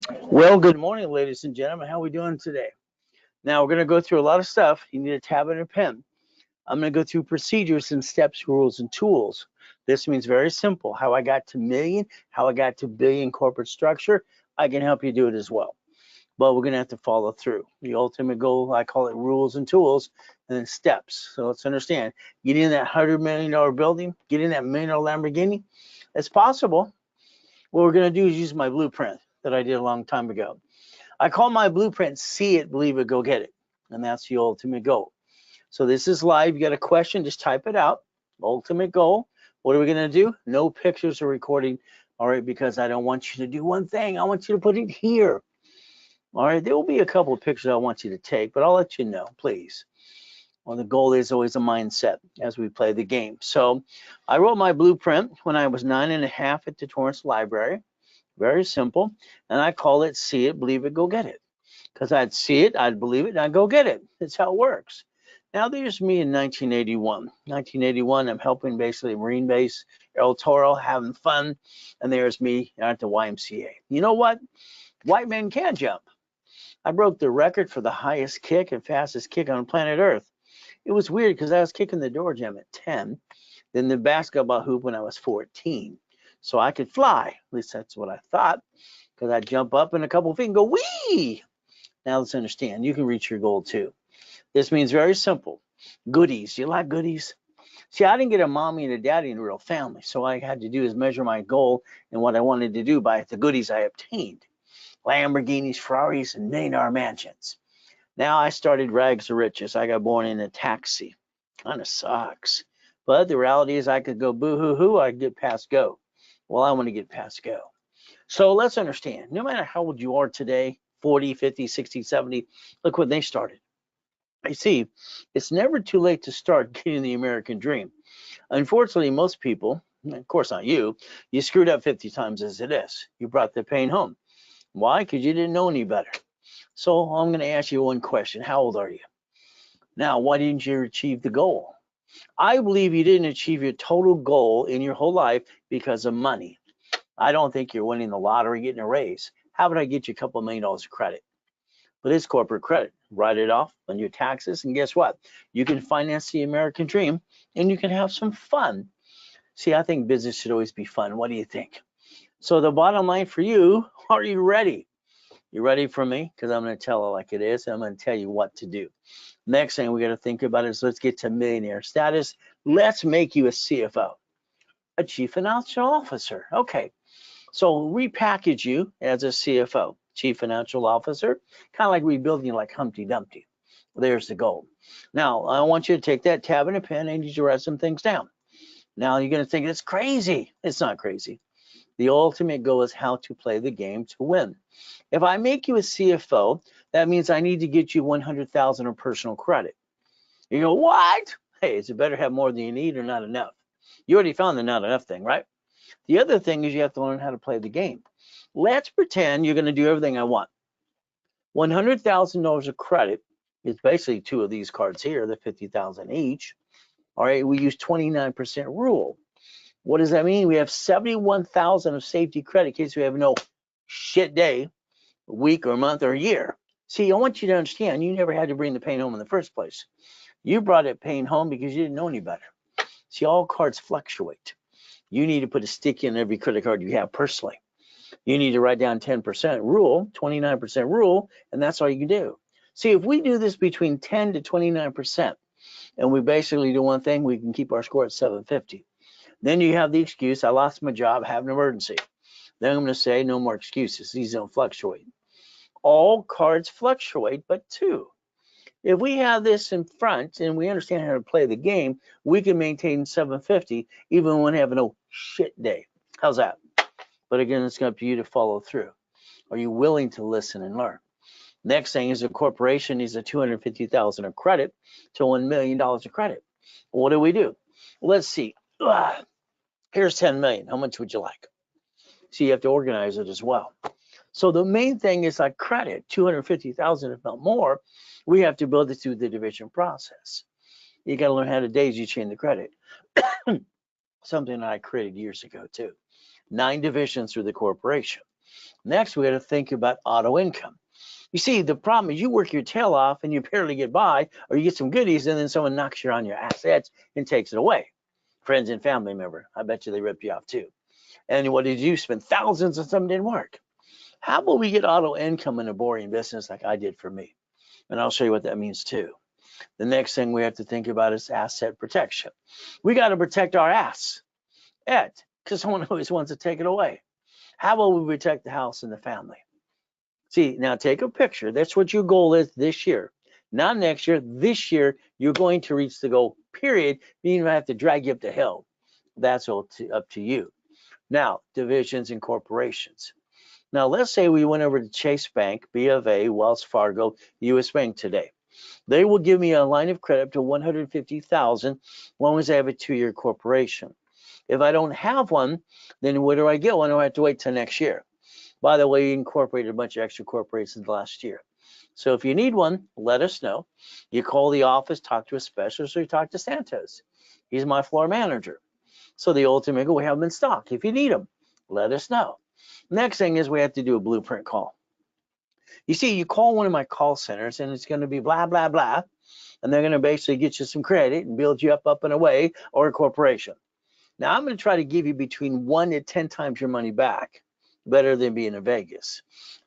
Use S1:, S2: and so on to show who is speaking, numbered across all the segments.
S1: Well, good morning, ladies and gentlemen. How are we doing today? Now, we're going to go through a lot of stuff. You need a tablet and a pen. I'm going to go through procedures and steps, rules, and tools. This means very simple. How I got to million, how I got to billion corporate structure. I can help you do it as well. But we're going to have to follow through. The ultimate goal, I call it rules and tools, and then steps. So let's understand. Getting in that $100 million building, getting that $1 million Lamborghini, it's possible. What we're going to do is use my blueprint that I did a long time ago. I call my blueprint see it, believe it, go get it. And that's the ultimate goal. So this is live. You got a question, just type it out. Ultimate goal. What are we going to do? No pictures or recording. All right, because I don't want you to do one thing. I want you to put it here. All right, there will be a couple of pictures I want you to take, but I'll let you know, please. Well, the goal is always a mindset as we play the game. So I wrote my blueprint when I was 9.5 at the Torrance Library. Very simple. And I call it see it, believe it, go get it. Because I'd see it, I'd believe it, and I'd go get it. That's how it works. Now, there's me in 1981. 1981, I'm helping basically Marine Base, El Toro, having fun. And there's me at the YMCA. You know what? White men can jump. I broke the record for the highest kick and fastest kick on planet Earth. It was weird because I was kicking the door jam at 10, then the basketball hoop when I was 14. So I could fly. At least that's what I thought. Because I'd jump up in a couple of feet and go, wee! Now let's understand, you can reach your goal too. This means very simple. Goodies. You like goodies? See, I didn't get a mommy and a daddy in a real family. So all I had to do is measure my goal and what I wanted to do by the goodies I obtained. Lamborghinis, Ferraris, and millionaire mansions. Now I started rags to riches. I got born in a taxi. Kind of sucks. But the reality is I could go boo-hoo-hoo, I could get past go. Well, I want to get past go. So let's understand, no matter how old you are today, 40, 50, 60, 70, look what they started. I see, it's never too late to start getting the American dream. Unfortunately, most people, of course not you, you screwed up 50 times as it is. You brought the pain home. Why? Because you didn't know any better. So I'm going to ask you one question. How old are you? Now, why didn't you achieve the goal? I believe you didn't achieve your total goal in your whole life because of money. I don't think you're winning the lottery, getting a raise. How about I get you a couple $1 million of credit? But it's corporate credit. Write it off on your taxes, and guess what? You can finance the American dream, and you can have some fun. See, I think business should always be fun. What do you think? So the bottom line for you, are you ready? You ready for me? Because I'm going to tell it like it is, and I'm going to tell you what to do. Next thing we got to think about is let's get to millionaire status. Let's make you a CFO, a chief financial officer. Okay, so repackage you as a CFO, chief financial officer, kind of like rebuilding like Humpty Dumpty. There's the goal. Now, I want you to take that tab and a pen and you need to write some things down. Now, you're going to think it's crazy. It's not crazy. The ultimate goal is how to play the game to win. If I make you a CFO, that means I need to get you 100,000 of personal credit. You go, what? Hey, is it better to have more than you need or not enough? You already found the not enough thing, right? The other thing is you have to learn how to play the game. Let's pretend you're going to do everything I want. $100,000 of credit is basically two of these cards here, the 50,000 each. All right, we use 29% rule. What does that mean? We have 71,000 of safety credit in case we have no shit day, week or month or year. See, I want you to understand you never had to bring the pain home in the first place. You brought it pain home because you didn't know any better. See, all cards fluctuate. You need to put a stick in every credit card you have personally. You need to write down 10% rule, 29% rule, and that's all you can do. See, if we do this between 10 to 29%, and we basically do one thing, we can keep our score at 750. Then you have the excuse, I lost my job, I have an emergency. Then I'm going to say, no more excuses. These don't fluctuate. All cards fluctuate, but two. If we have this in front and we understand how to play the game, we can maintain 750 even when having a shit day. How's that? But again, it's up to you to follow through. Are you willing to listen and learn? Next thing is a corporation needs a 250,000 of credit to $1 million of credit. What do we do? Let's see. Here's 10 million. How much would you like? So you have to organize it as well. So the main thing is like credit, 250,000 if not more. We have to build it through the division process. You got to learn how to daisy chain the credit. Something I created years ago too. 9 divisions through the corporation. Next, we got to think about auto income. You see, the problem is you work your tail off and you barely get by, or you get some goodies, and then someone knocks you on your assets and takes it away. Friends and family member, I bet you they ripped you off too. And what did you spend? Thousands and something didn't work. How about we get auto income in a boring business like I did for me? And I'll show you what that means too. The next thing we have to think about is asset protection. We got to protect our ass, because someone always wants to take it away. How about we protect the house and the family? See, now take a picture. That's what your goal is this year. Not next year. This year, you're going to reach the goal, period. Meaning I have to drag you up the hill. That's all up to you. Now, divisions and corporations. Now, let's say we went over to Chase Bank, B of A, Wells Fargo, US Bank today. They will give me a line of credit up to $150,000 as long as I have a 2-year corporation. If I don't have one, then where do I get one? Or I have to wait till next year. By the way, you incorporated a bunch of extra corporations last year. So if you need one, let us know. You call the office, talk to a specialist, or you talk to Santos. He's my floor manager. So the ultimate goal, we have them in stock. If you need them, let us know. Next thing is we have to do a blueprint call. You see, you call one of my call centers and it's going to be blah, blah, blah. And they're going to basically get you some credit and build you up and away, or a corporation. Now, I'm going to try to give you between 1 to 10 times your money back. Better than being in Vegas.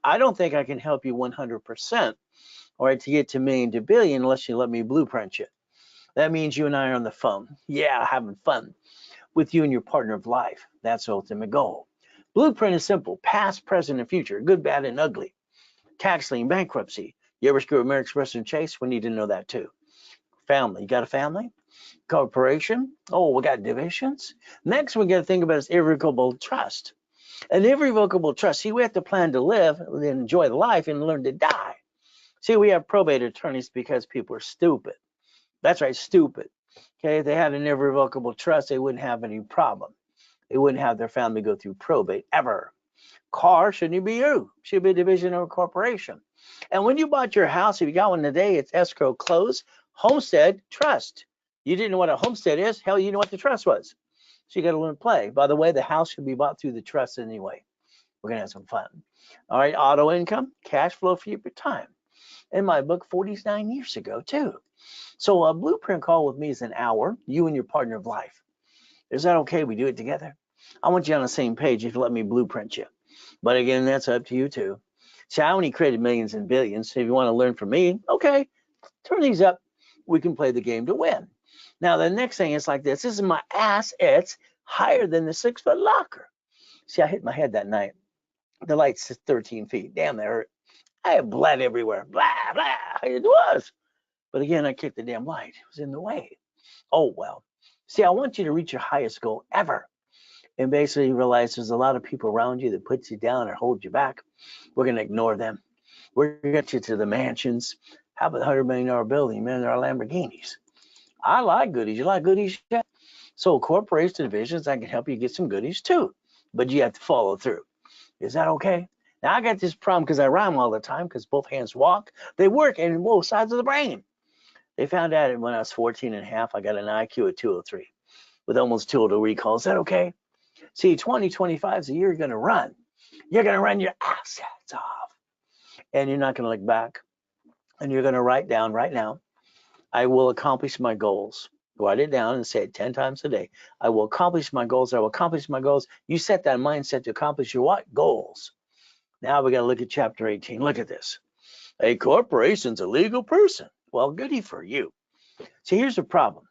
S1: I don't think I can help you 100%, or to get to million to billion unless you let me blueprint you. That means you and I are on the phone. Yeah, having fun with you and your partner of life. That's the ultimate goal. Blueprint is simple: past, present, and future, good, bad, and ugly. Tax lien, bankruptcy. You ever screw American Express and Chase? We need to know that too. Family. You got a family? Corporation? Oh, we got divisions. Next, we got to think about is irrevocable trust. An irrevocable trust. See, we have to plan to live and enjoy the life and learn to die. See, we have probate attorneys because people are stupid. That's right, stupid. Okay, if they had an irrevocable trust, they wouldn't have any problem. They wouldn't have their family go through probate ever. Car shouldn't be you. Should be a division or a corporation. And when you bought your house, if you got one today, it's escrow, close, homestead, trust. You didn't know what a homestead is. Hell, you know what the trust was. So you got to learn to play. By the way, the house should be bought through the trust anyway. We're going to have some fun. All right, auto income, cash flow for your time. In my book, 49 years ago, too. So a blueprint call with me is an hour, you and your partner of life. Is that okay? We do it together. I want you on the same page if you let me blueprint you. But again, that's up to you, too. See, I only created millions and billions. So if you want to learn from me, okay, turn these up. We can play the game to win. Now, the next thing is like this. This is my ass. It's higher than the 6-foot locker. See, I hit my head that night. The light's 13 feet. Damn, that hurt. I had blood everywhere. Blah, blah. It was. But again, I kicked the damn light. It was in the way. Oh, well. See, I want you to reach your highest goal ever. And basically realize there's a lot of people around you that puts you down or hold you back. We're going to ignore them. We're going to get you to the mansions. How about the $100 million building, man? There are Lamborghinis. I like goodies. You like goodies? Yeah. So corporations, divisions, I can help you get some goodies too. But you have to follow through. Is that okay? Now, I got this problem because I rhyme all the time because both hands walk. They work in both sides of the brain. They found out when I was 14 and a half, I got an IQ of 203 with almost 200 recalls. Is that okay? See, 2025 is the year you're going to run. You're going to run your assets off. And you're not going to look back. And you're going to write down right now, I will accomplish my goals. Write it down and say it 10 times a day. I will accomplish my goals. I will accomplish my goals. You set that mindset to accomplish your what? Goals. Now we got to look at chapter 18. Look at this. A corporation's a legal person. Well, goody for you. See, here's the problem.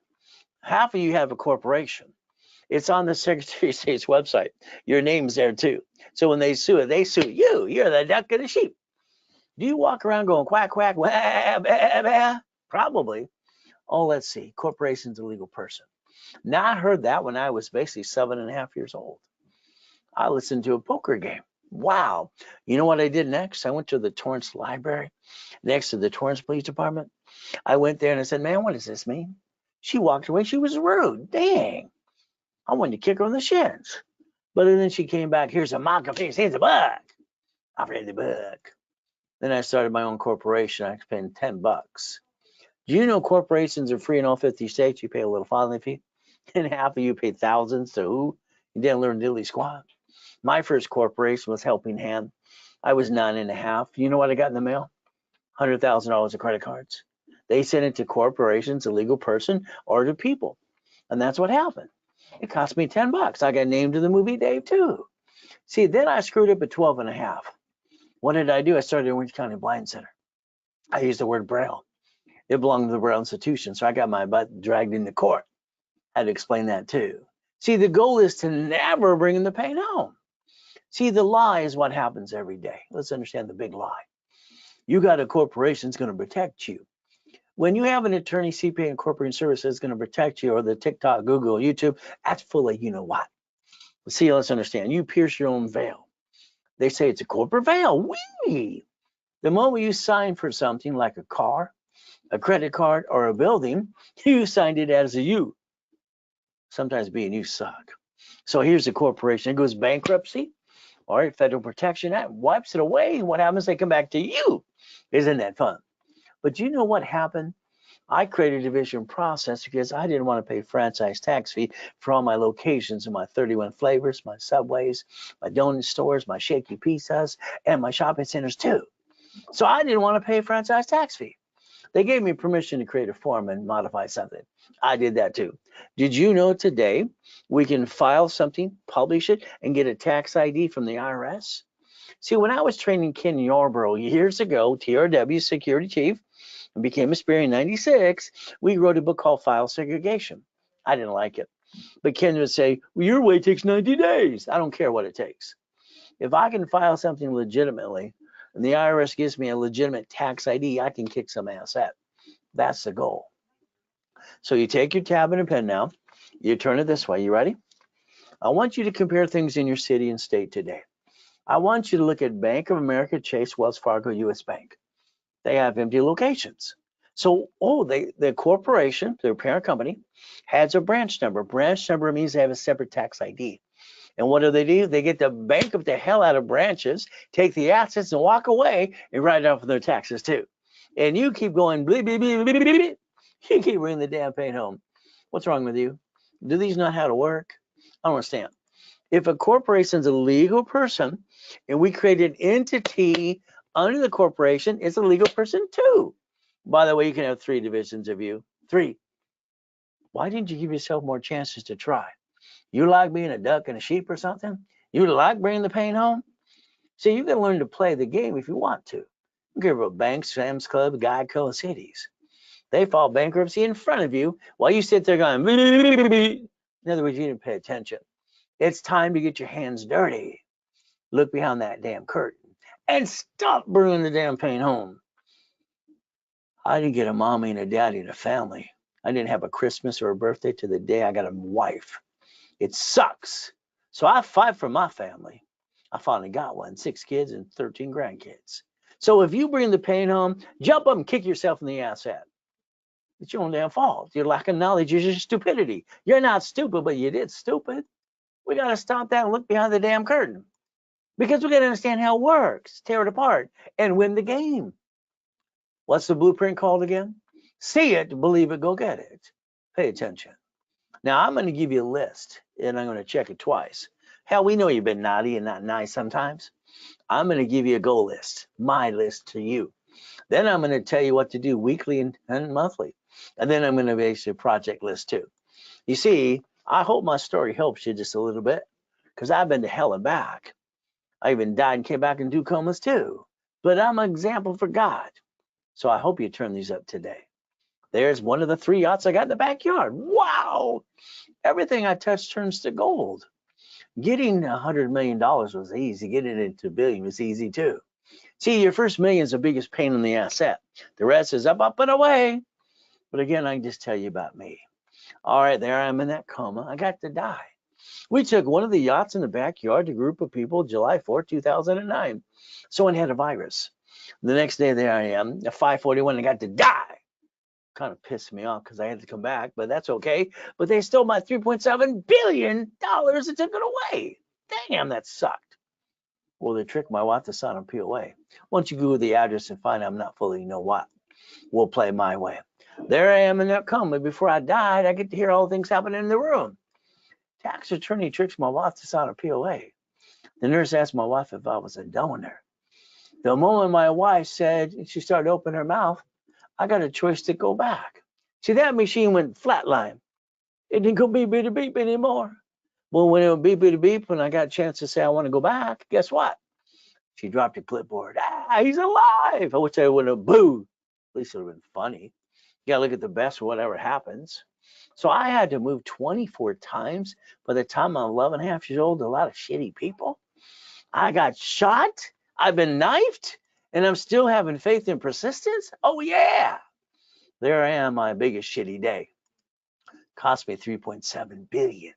S1: Half of you have a corporation. It's on the Secretary of State's website. Your name's there too. So when they sue you. You're the duck and the sheep. Do you walk around going quack, quack, wah, bah, bah? Probably. Oh, let's see. Corporation's a legal person. Now, I heard that when I was basically 7.5 years old. I listened to a poker game. Wow. You know what I did next? I went to the Torrance Library next to the Torrance Police Department. I went there and I said, man, what does this mean? She walked away. She was rude. Dang. I wanted to kick her on the shins. But then she came back. Here's a mock face. Here's a buck. I read the book. Then I started my own corporation. I spent $10. Do you know corporations are free in all 50 states? You pay a little filing fee. And half of you pay thousands to who? You didn't learn diddly squat. My first corporation was Helping Hand. I was 9.5. You know what I got in the mail? $100,000 of credit cards. They sent it to corporations, a legal person, or to people. And that's what happened. It cost me $10. I got named to the movie Dave too. See, then I screwed up at 12.5. What did I do? I started Orange County Blind Center. I used the word Braille. It belonged to the Braille Institution, so I got my butt dragged into court. I had to explain that too. See, the goal is to never bring the pain home. See, the lie is what happens every day. Let's understand the big lie. You got a corporation that's going to protect you. When you have an attorney, CPA, and corporate services that's going to protect you, or the TikTok, Google, YouTube, that's full of you know what. See, let's understand. You pierce your own veil. They say it's a corporate veil. Wee! The moment you sign for something like a car, a credit card, or a building, you signed it as a you. Sometimes being you suck. So here's a corporation. It goes bankruptcy. All right, Federal Protection Act wipes it away. What happens? They come back to you. Isn't that fun? But you know what happened? I created a division process because I didn't want to pay franchise tax fee for all my locations and my 31 flavors, my Subways, my donut stores, my shaky pizzas, and my shopping centers too. So I didn't want to pay a franchise tax fee. They gave me permission to create a form and modify something. I did that too. Did you know today we can file something, publish it, and get a tax ID from the IRS? See, when I was training Ken Yarborough years ago, TRW security chief, and became a Sperry in 96, we wrote a book called File Segregation. I didn't like it. But Ken would say, well, your way takes 90 days. I don't care what it takes. If I can file something legitimately, and the IRS gives me a legitimate tax ID, I can kick some ass at. That's the goal. So you take your tab and a pen now. You turn it this way. You ready? I want you to compare things in your city and state today. I want you to look at Bank of America, Chase, Wells Fargo, US Bank. They have empty locations. So, the corporation, their parent company, has a branch number. Branch number means they have a separate tax ID. And what do? They get to bank up the hell out of branches, take the assets and walk away and write it off for their taxes too. And you keep going, bleep, bleep, bleep, bleep, bleep, bleep. You keep bringing the damn pain home. What's wrong with you? Do these know how to work? I don't understand. If a corporation is a legal person and we create an entity under the corporation, it's a legal person too. By the way, you can have 3 divisions of you. 3. Why didn't you give yourself more chances to try? You like being a duck and a sheep or something? You like bringing the pain home? See, you can learn to play the game if you want to. You give about banks, Sam's Club, Geico, and cities. They file bankruptcy in front of you while you sit there going, in other words, you didn't pay attention. It's time to get your hands dirty. Look behind that damn curtain and stop bringing the damn pain home. I didn't get a mommy and a daddy and a family. I didn't have a Christmas or a birthday to the day I got a wife. It sucks. So I fight for my family. I finally got one, 6 kids and 13 grandkids. So if you bring the pain home, jump up and kick yourself in the ass at. It's your own damn fault. Your lack of knowledge is your stupidity. You're not stupid, but you did stupid. We got to stop that and look behind the damn curtain. Because we got to understand how it works, tear it apart, and win the game. What's the blueprint called again? See it, believe it, go get it. Pay attention. Now, I'm going to give you a list, and I'm going to check it twice. Hell, we know you've been naughty and not nice sometimes. I'm going to give you a goal list, my list to you. Then I'm going to tell you what to do weekly and monthly. And then I'm going to base a project list too. You see, I hope my story helps you just a little bit, because I've been to hell and back. I even died and came back in 2 comas too. But I'm an example for God. So I hope you turn these up today. There's one of the 3 yachts I got in the backyard. Wow! Everything I touch turns to gold. Getting $100 million was easy. Getting it into $1 billion was easy too. See, your first million is the biggest pain in the asset. The rest is up, up, and away. But again, I can just tell you about me. All right, there I am in that coma. I got to die. We took one of the yachts in the backyard to a group of people July 4, 2009. Someone had a virus. The next day, there I am, at 5:41, I got to die. Kind of pissed me off because I had to come back, but that's okay. But they stole my $3.7 billion and took it away. Damn, that sucked. Well, they tricked my wife to sign on POA. Once you Google the address and find I'm not fully know what, we'll play my way. There I am in that coma. Before I died, I get to hear all the things happening in the room. Tax attorney tricks my wife to sign a POA. The nurse asked my wife if I was a donor. The moment my wife said, she started opening her mouth, I got a choice to go back. See, that machine went flatline. It didn't go beep, beep, beep anymore. Well, when it went beep, beep, beep, when I got a chance to say I want to go back, guess what? She dropped the clipboard. Ah, he's alive. I wish I would have booed. At least it would have been funny. You gotta look at the best of whatever happens. So I had to move 24 times by the time I'm 11 and a half years old to a lot of shitty people. I got shot. I've been knifed, and I'm still having faith and persistence. Oh yeah. There I am, my biggest shitty day. Cost me 3.7 billion.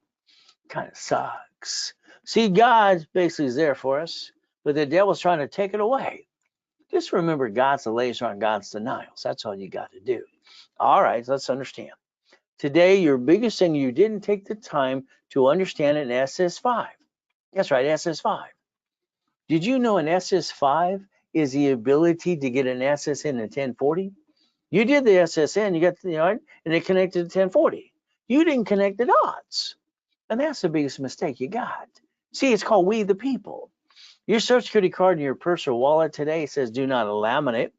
S1: Kind of sucks. See, God basically is there for us, but the devil's trying to take it away. Just remember God's the laser on God's denials. That's all you got to do. All right, let's understand. Today, your biggest thing, you didn't take the time to understand an SS5. That's right, SS5. Did you know an SS5 is the ability to get an SSN in 1040? You did the SSN, you got the yard, and it connected to 1040. You didn't connect the dots. And that's the biggest mistake you got. See, it's called We the People. Your Social Security card in your purse or wallet today says do not laminate,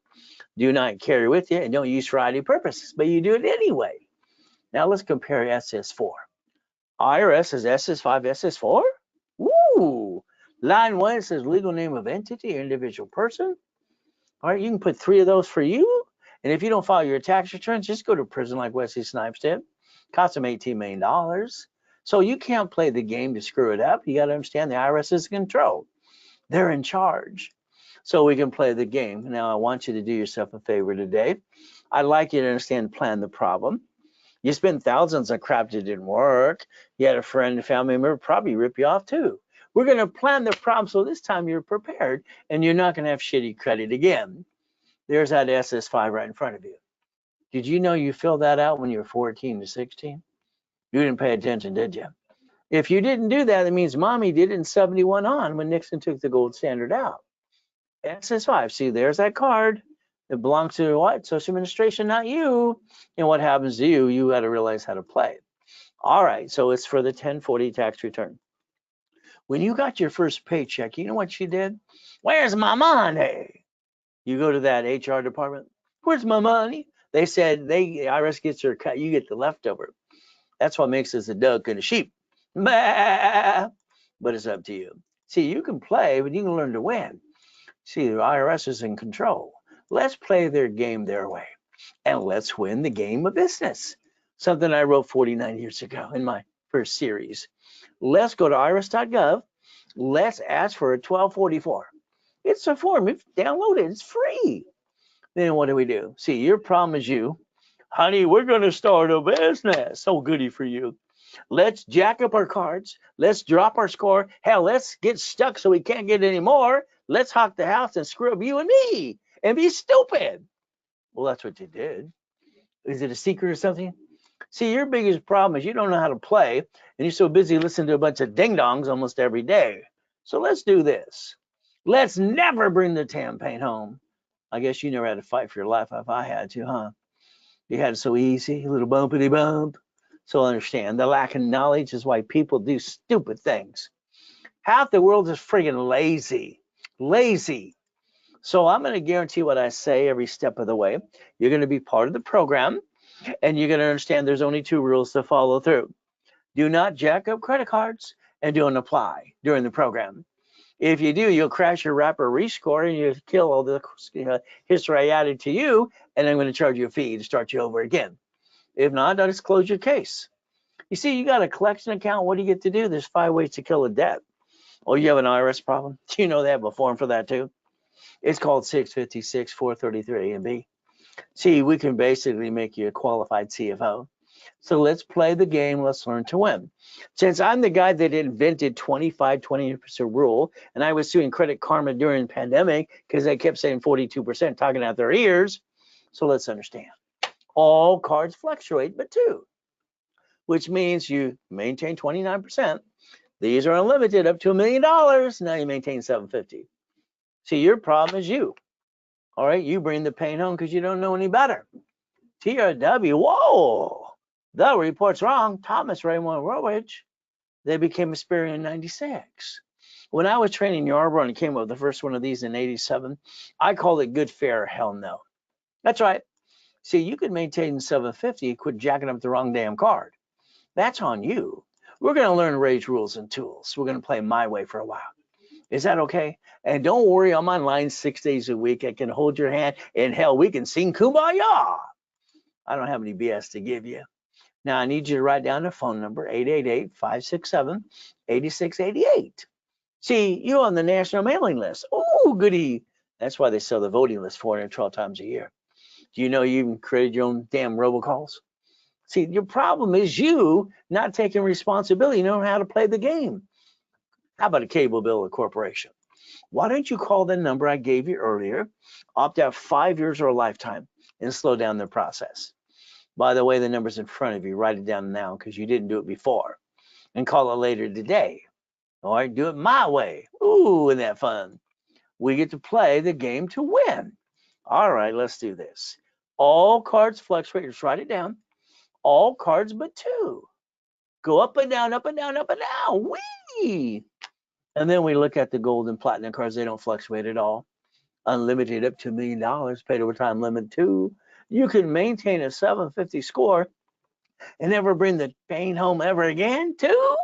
S1: do not carry with you, and don't use for ID purposes, but you do it anyway. Now let's compare SS4. IRS is SS5, SS4? Woo! Line 1 says legal name of entity or individual person. All right, you can put 3 of those for you. And if you don't file your tax returns, just go to prison like Wesley Snipes did. Cost them $18 million. So you can't play the game to screw it up. You got to understand the IRS is in control. They're in charge. So we can play the game. Now, I want you to do yourself a favor today. I'd like you to understand, plan the problem. You spent thousands on crap that didn't work. You had a friend, a family member probably rip you off too. We're going to plan the problem so this time you're prepared and you're not going to have shitty credit again. There's that SS5 right in front of you. Did you know you filled that out when you were 14 to 16? You didn't pay attention, did you? If you didn't do that, it means mommy did it in 71 on when Nixon took the gold standard out. SS5, see, there's that card. It belongs to what? Social Administration, not you. And what happens to you, you got to realize how to play. All right, so it's for the 1040 tax return. When you got your first paycheck, you know what she did? Where's my money? You go to that HR department. Where's my money? They said the IRS gets their cut, you get the leftover. That's what makes us a duck and a sheep. Bah! But it's up to you. See, you can play, but you can learn to win. See, the IRS is in control. Let's play their game their way, and let's win the game of business. Something I wrote 49 years ago in my first series. Let's go to irs.gov. Let's ask for a 1244. It's a form. If download it, it's free. Then what do? See, your problem is you. Honey, we're going to start a business. So goody for you. Let's jack up our cards. Let's drop our score. Hell, let's get stuck so we can't get any more. Let's hawk the house and screw up you and me and be stupid. Well, that's what you did. Is it a secret or something? See, your biggest problem is you don't know how to play, and you're so busy listening to a bunch of ding-dongs almost every day. So let's do this. Let's never bring the campaign home. I guess you never had to fight for your life if I had to, huh? You had it so easy, a little bumpity bump. So understand, the lack of knowledge is why people do stupid things. Half the world is friggin' lazy. Lazy. So I'm going to guarantee what I say every step of the way. You're going to be part of the program, and you're going to understand there's only 2 rules to follow through. Do not jack up credit cards, and don't apply during the program. If you do, you'll crash your wrapper rescore, and you kill all the history I added to you, and I'm going to charge you a fee to start you over again. If not, I'll just close your case. You see, you got a collection account. What do you get to do? There's 5 ways to kill a debt. Oh, you have an IRS problem? Do you know they have a form for that too? It's called 656 433 A and B. See, we can basically make you a qualified CFO. So let's play the game. Let's learn to win. Since I'm the guy that invented 25-20% rule, and I was suing Credit Karma during the pandemic because they kept saying 42%, talking out their ears. So let's understand. All cards fluctuate, but 2, which means you maintain 29%. These are unlimited up to $1 million. Now you maintain 750. See, your problem is you. All right, you bring the pain home because you don't know any better. TRW, whoa, the report's wrong. Thomas Raymond Rowage, they became Asperian in 96. When I was training Yarborough and came up with the first one of these in '87, I called it good, fair, hell no. That's right. See, you could maintain 750, quit jacking up the wrong damn card. That's on you. We're going to learn Ray's rules and tools. We're going to play my way for a while. Is that okay? And don't worry, I'm online 6 days a week. I can hold your hand, and hell, we can sing Kumbaya. I don't have any BS to give you. Now, I need you to write down the phone number, 888-567-8688. See, you're on the national mailing list. Oh, goody. That's why they sell the voting list 412 times a year. Do you know you even created your own damn robocalls? See, your problem is you not taking responsibility. You don't know how to play the game. How about a cable bill or corporation? Why don't you call the number I gave you earlier, opt out 5 years or a lifetime, and slow down the process? By the way, the number's in front of you. Write it down now because you didn't do it before. And call it later today. All right, do it my way. Ooh, isn't that fun? We get to play the game to win. All right, let's do this. All cards fluctuate. Just write it down. All cards but two. Go up and down, up and down, up and down. Whee! And then we look at the gold and platinum cards. They don't fluctuate at all. Unlimited up to $1 million, paid overtime limit 2. You can maintain a 750 score and never bring the pain home ever again, too,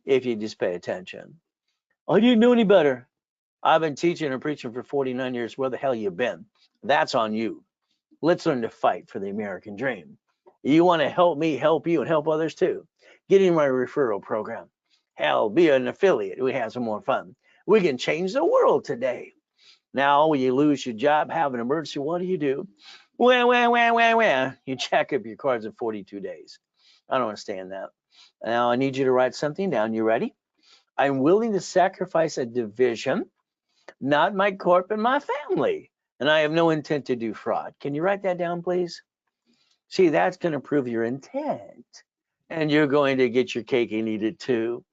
S1: if you just pay attention. I didn't know any better. I've been teaching and preaching for 49 years. Where the hell you been? That's on you. Let's learn to fight for the American dream. You want to help me, help you, and help others too. Get in my referral program. Hell, be an affiliate. We have some more fun. We can change the world today. Now, when you lose your job, have an emergency, what do? Well. You check up your cards in 42 days. I don't understand that. Now, I need you to write something down. You ready? I'm willing to sacrifice a division, not my corp and my family. And I have no intent to do fraud. Can you write that down, please? See, that's going to prove your intent. And you're going to get your cake and eat it too.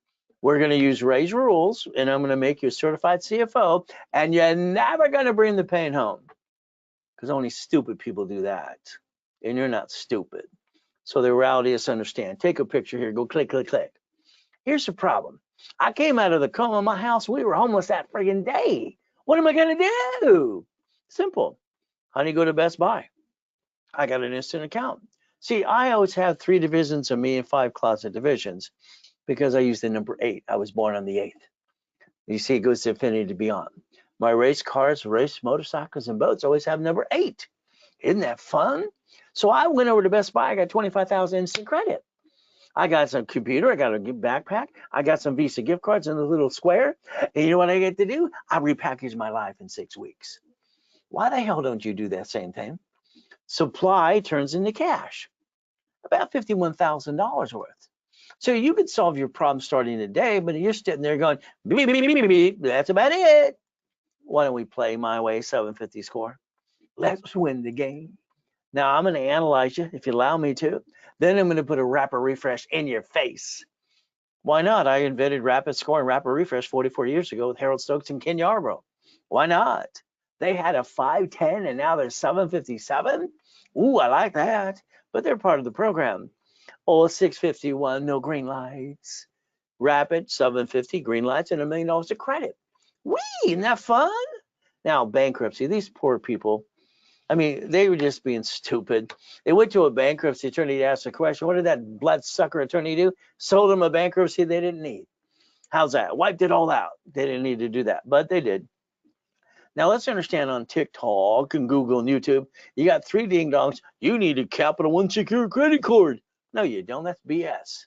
S1: We're going to use Ray's rules, and I'm going to make you a certified CFO, and you're never going to bring the pain home because only stupid people do that. And you're not stupid. So the reality is understand. Take a picture here. Go click, click, click. Here's the problem. I came out of the coma of my house. We were homeless that friggin' day. What am I going to do? Simple. Honey, go to Best Buy. I got an instant account. See, I always have 3 divisions of me and 5 closet divisions because I use the number 8. I was born on the 8th. You see, it goes to infinity to beyond. My race cars, race motorcycles, and boats always have number 8. Isn't that fun? So I went over to Best Buy. I got 25,000 instant credit. I got some computer. I got a backpack. I got some Visa gift cards in a little square. And you know what I get to do? I repackage my life in 6 weeks. Why the hell don't you do that same thing? Supply turns into cash, about $51,000 worth. So you could solve your problem starting today, but you're sitting there going, beep, beep, beep, beep, beep. That's about it. Why don't we play my way 750 score? Let's win the game. Now I'm going to analyze you if you allow me to. Then I'm going to put a rapid refresh in your face. Why not? I invented rapid score and rapid refresh 44 years ago with Harold Stokes and Ken Yarborough. Why not? They had a 510 and now they're 757. Ooh, I like that. But they're part of the program. Oh, 651, no green lights. Rapid, 750, green lights, and $1 million of credit. Whee, isn't that fun? Now, bankruptcy, these poor people, I mean, they were just being stupid. They went to a bankruptcy attorney to ask a question. What did that bloodsucker attorney do? Sold them a bankruptcy they didn't need. How's that? Wiped it all out. They didn't need to do that, but they did. Now, let's understand on TikTok and Google and YouTube, you got 3 ding-dongs. You need a Capital One secured credit card. No, you don't. That's BS.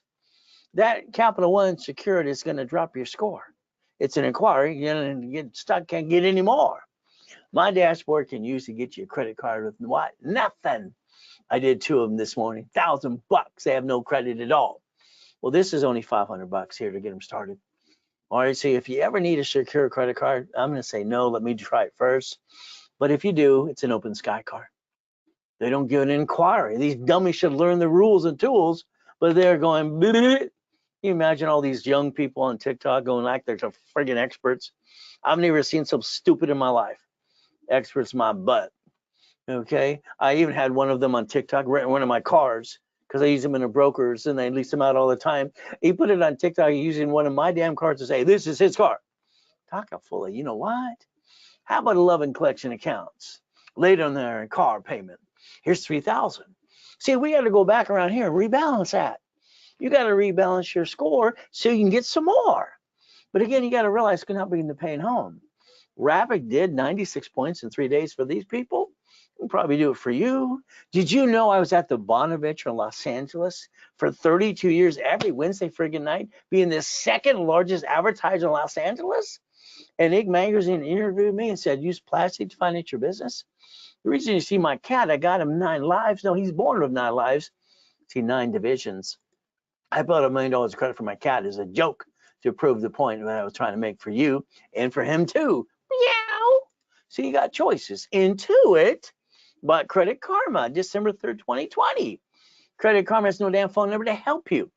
S1: That Capital One secured is going to drop your score. It's an inquiry. You're going to get stuck, can't get any more. My dashboard can usually get you a credit card with what? Nothing. I did 2 of them this morning. $1,000. They have no credit at all. Well, this is only $500 here to get them started. All right, so if you ever need a secure credit card, I'm going to say no, let me try it first. But if you do, it's an open sky card. They don't give an inquiry. These dummies should learn the rules and tools, but they're going, bleh, bleh. You imagine all these young people on TikTok going like they're friggin' experts. I've never seen so stupid in my life. Experts my butt, okay? I even had one of them on TikTok renting one of my cars because I use them in the brokers and they lease them out all the time. He put it on TikTok using one of my damn cars to say, this is his car. Taka fully. You know what? How about 11 collection accounts? Later on their car payment. Here's 3,000. See, we got to go back around here and rebalance that. You got to rebalance your score so you can get some more. But again, you got to realize it's not bringing the pain home. Rapid did 96 points in 3 days for these people. We'll probably do it for you. Did you know I was at the Bonaventure in Los Angeles for 32 years every Wednesday friggin' night, being the second largest advertiser in Los Angeles? And Ig Magazine interviewed me and said, use plastic to finance your business. The reason you see my cat, I got him 9 lives. No, he's born with 9 lives. See, 9 divisions. I bought $1 million of credit for my cat as a joke to prove the point that I was trying to make for you and for him too. Meow. So you got choices. Intuit bought Credit Karma December 3rd, 2020. Credit Karma has no damn phone number to help you.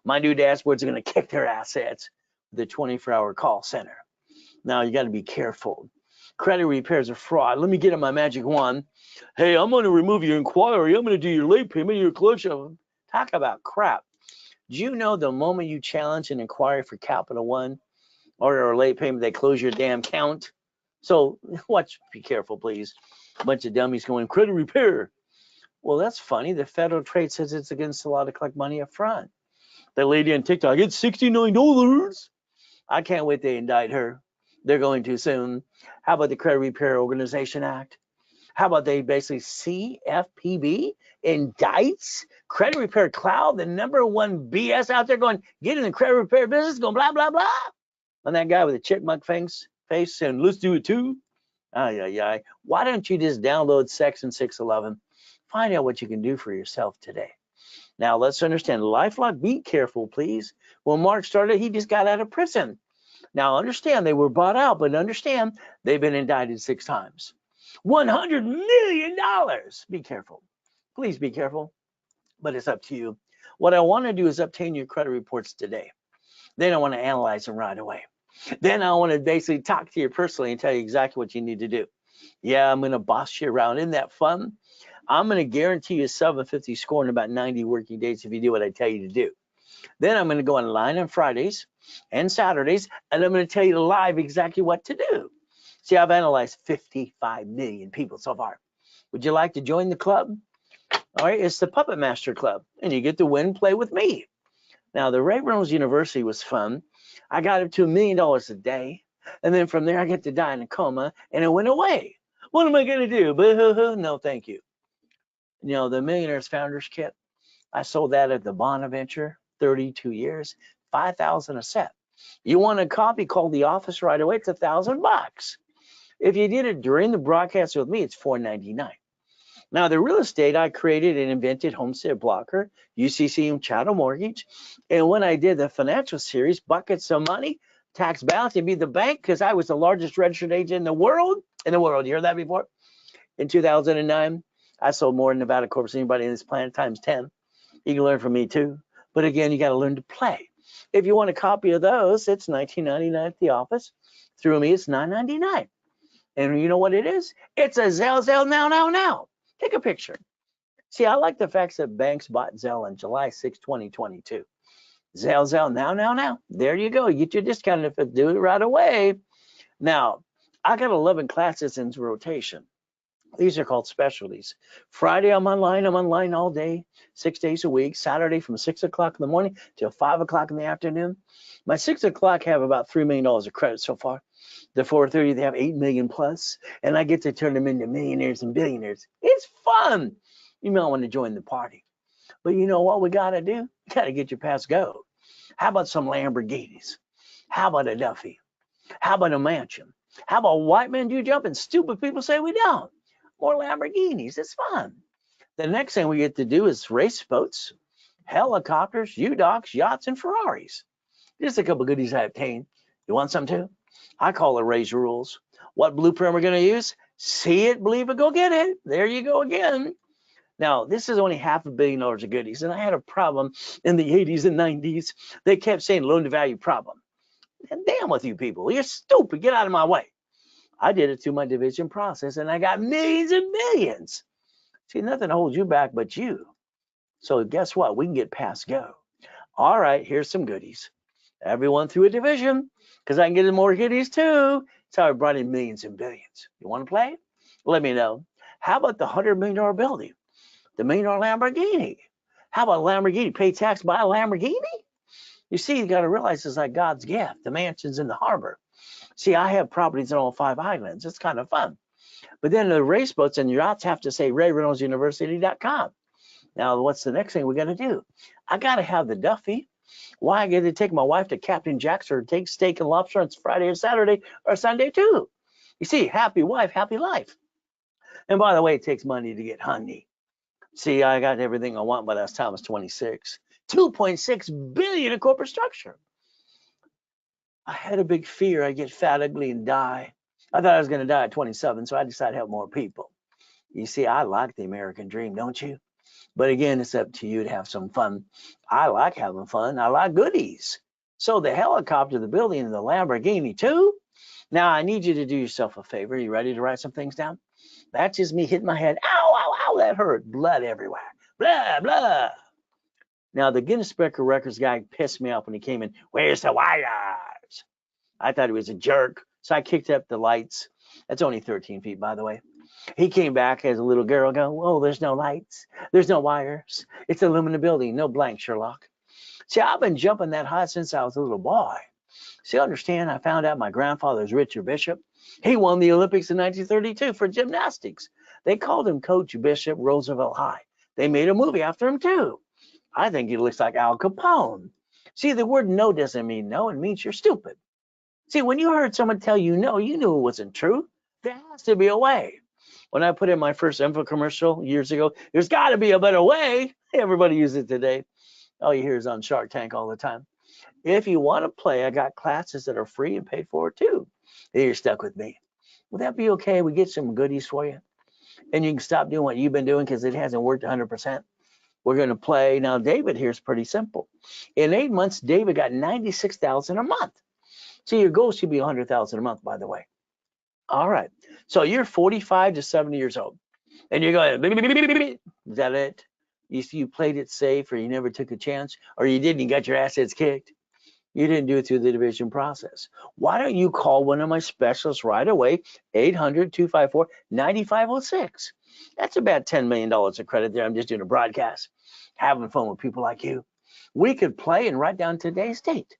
S1: My new dashboards are going to kick their assets with the 24-hour call center. Now you got to be careful. Credit repairs are fraud. Let me get on my magic wand. Hey, I'm going to remove your inquiry. I'm going to do your late payment, your collection. Talk about crap. Do you know the moment you challenge an inquiry for Capital One or a late payment, they close your damn account? So watch, be careful, please. A bunch of dummies going, credit repair. Well, that's funny. The Federal Trade says it's against the law to collect money up front. That lady on TikTok, it's $69. I can't wait to indict her. They're going to soon. How about the Credit Repair Organization Act? How about they basically CFPB indicts Credit Repair Cloud, the #1 BS out there going, get in the credit repair business, going blah, blah, blah. And that guy with the chipmunk face saying, let's do it too. Why don't you just download Section 611? Find out what you can do for yourself today. Now, let's understand, LifeLock, be careful, please. When Mark started, he just got out of prison. Now, understand, they were bought out, but understand, they've been indicted 6 times. $100 million. Be careful. Please be careful. But it's up to you. What I want to do is obtain your credit reports today. Then I want to analyze them right away. Then I want to basically talk to you personally and tell you exactly what you need to do. Yeah, I'm going to boss you around. Isn't that fun? I'm going to guarantee you a 750 score in about 90 working days if you do what I tell you to do. Then I'm going to go online on Fridays and Saturdays, and I'm going to tell you live exactly what to do. See, I've analyzed 55 million people so far. Would you like to join the club? All right, it's the Puppet Master Club, and you get to win play with me. Now, the Ray Reynolds University was fun. I got up to $1 million a day, and then from there I get to die in a coma, and it went away. What am I going to do? Boo-hoo-hoo. No, thank you. You know, the Millionaires Founders Kit, I sold that at the Bonaventure, 32 years, $5,000 a set. You want a copy, call the office right away. It's $1,000. If you did it during the broadcast with me, it's $499. Now, the real estate, I created and invented Homestead Blocker, UCC and Chattel Mortgage. And when I did the financial series, Buckets of Money, Tax Balance, and Be the Bank, because I was the largest registered agent in the world. You heard that before? In 2009, I sold more in Nevada Corp than anybody in this planet times 10. You can learn from me too. But again, you got to learn to play. If you want a copy of those, it's $19.99 at the office. Through me, it's $9.99. And you know what it is? It's a Zelle now. Take a picture. See, I like the fact that banks bought Zelle on July 6, 2022. Zelle now. There you go. You get your discount if it do it right away. Now, I got 11 classes in rotation. These are called specialties. Friday, I'm online all day, 6 days a week. Saturday from 6 o'clock in the morning till 5 o'clock in the afternoon. My 6 o'clock have about $3 million of credit so far. The 4:30, they have 8 million plus, and I get to turn them into millionaires and billionaires. It's fun. You might want to join the party. But you know what we got to do? We got to get your pass go. How about some Lamborghinis? How about a Duffy? How about a mansion? How about white men do jump and stupid people say we don't? More Lamborghinis. It's fun. The next thing we get to do is race boats, helicopters, U-Docks, yachts, and Ferraris. Just a couple goodies I obtained. You want some too? I call it Ray's Rules. What blueprint we're going to use? See it, believe it, go get it. There you go again. Now, this is only $500 million of goodies, and I had a problem in the 80s and 90s. They kept saying loan-to-value problem. And damn with you people. You're stupid. Get out of my way. I did it through my division process, and I got millions and millions. See, nothing holds you back but you. So guess what? We can get past go. All right, here's some goodies. Everyone through a division. because I can get in more goodies too. That's how I brought in millions and billions. You want to play? Let me know. How about the $100 million building? The $1 million Lamborghini? How about Lamborghini? Pay tax, buy a Lamborghini? You see, you got to realize it's like God's gift. The mansion's in the harbor. See, I have properties in all 5 islands. It's kind of fun. But then the race boats and yachts have to say RayReynoldsUniversity.com. Now, what's the next thing we got to do? I got to have the Duffy. Why? I get to take my wife to Captain Jack's or take steak and lobster on Friday or Saturday or Sunday too. You see, happy wife, happy life. And by the way, it takes money to get honey. See, I got everything I want by that time I was 26. 2.6 billion in corporate structure. I had a big fear I'd get fat, ugly, and die. I thought I was going to die at 27, so I decided to help more people. You see, I like the American dream, don't you? But again, it's up to you to have some fun. I like having fun. I like goodies. So the helicopter, the building, and the Lamborghini too. Now I need you to do yourself a favor. You ready to write some things down? That's just me hitting my head. Ow, ow, ow, that hurt. Blood everywhere. Blah, blah. Now the Guinness Book of Records guy pissed me off when he came in. Where's the wires? I thought he was a jerk. So I kicked up the lights. That's only 13 feet, by the way. He came back as a little girl going, oh, there's no lights. There's no wires. It's an aluminum building. No blank, Sherlock. See, I've been jumping that high since I was a little boy. See, understand, I found out my grandfather's Richard Bishop. He won the Olympics in 1932 for gymnastics. They called him Coach Bishop Roosevelt High. They made a movie after him, too. I think he looks like Al Capone. See, the word no doesn't mean no. It means you're stupid. See, when you heard someone tell you no, you knew it wasn't true. There has to be a way. When I put in my first info commercial years ago, there's got to be a better way. Everybody uses it today. All you hear is on Shark Tank all the time. If you want to play, I got classes that are free and paid for too. Hey, you're stuck with me. Would that be okay? We get some goodies for you. And you can stop doing what you've been doing because it hasn't worked 100%. We're going to play. Now, David here is pretty simple. In 8 months, David got $96,000 a month. So your goal should be $100,000 a month, by the way. All right. So you're 45 to 70 years old. And you're going, beep, beep, beep, beep, beep. Is that it? You played it safe, or you never took a chance, or you didn't, you got your assets kicked. You didn't do it through the division process. Why don't you call one of my specialists right away, 800-254-9506. That's about $10 million of credit there. I'm just doing a broadcast, having fun with people like you. We could play and write down today's date.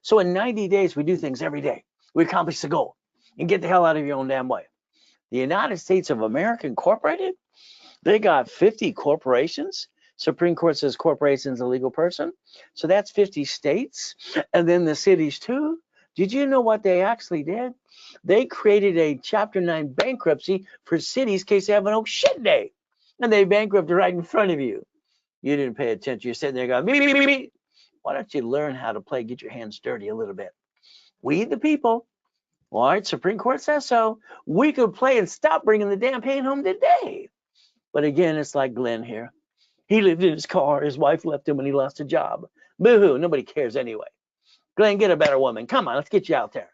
S1: So in 90 days, we do things every day. We accomplish the goal and get the hell out of your own damn way. The United States of America Incorporated, they got 50 corporations. Supreme Court says corporation is a legal person. So that's 50 states. And then the cities too. Did you know what they actually did? They created a Chapter 9 bankruptcy for cities in case they have an oh shit day. And they bankrupted right in front of you. You didn't pay attention. You're sitting there going, beep, beep, beep, beep. Why don't you learn how to play, get your hands dirty a little bit? We the people. All right, Supreme Court says so. We could play and stop bringing the damn pain home today. But again, it's like Glenn here. He lived in his car. His wife left him when he lost a job. Boo-hoo, nobody cares anyway. Glenn, get a better woman. Come on, let's get you out there.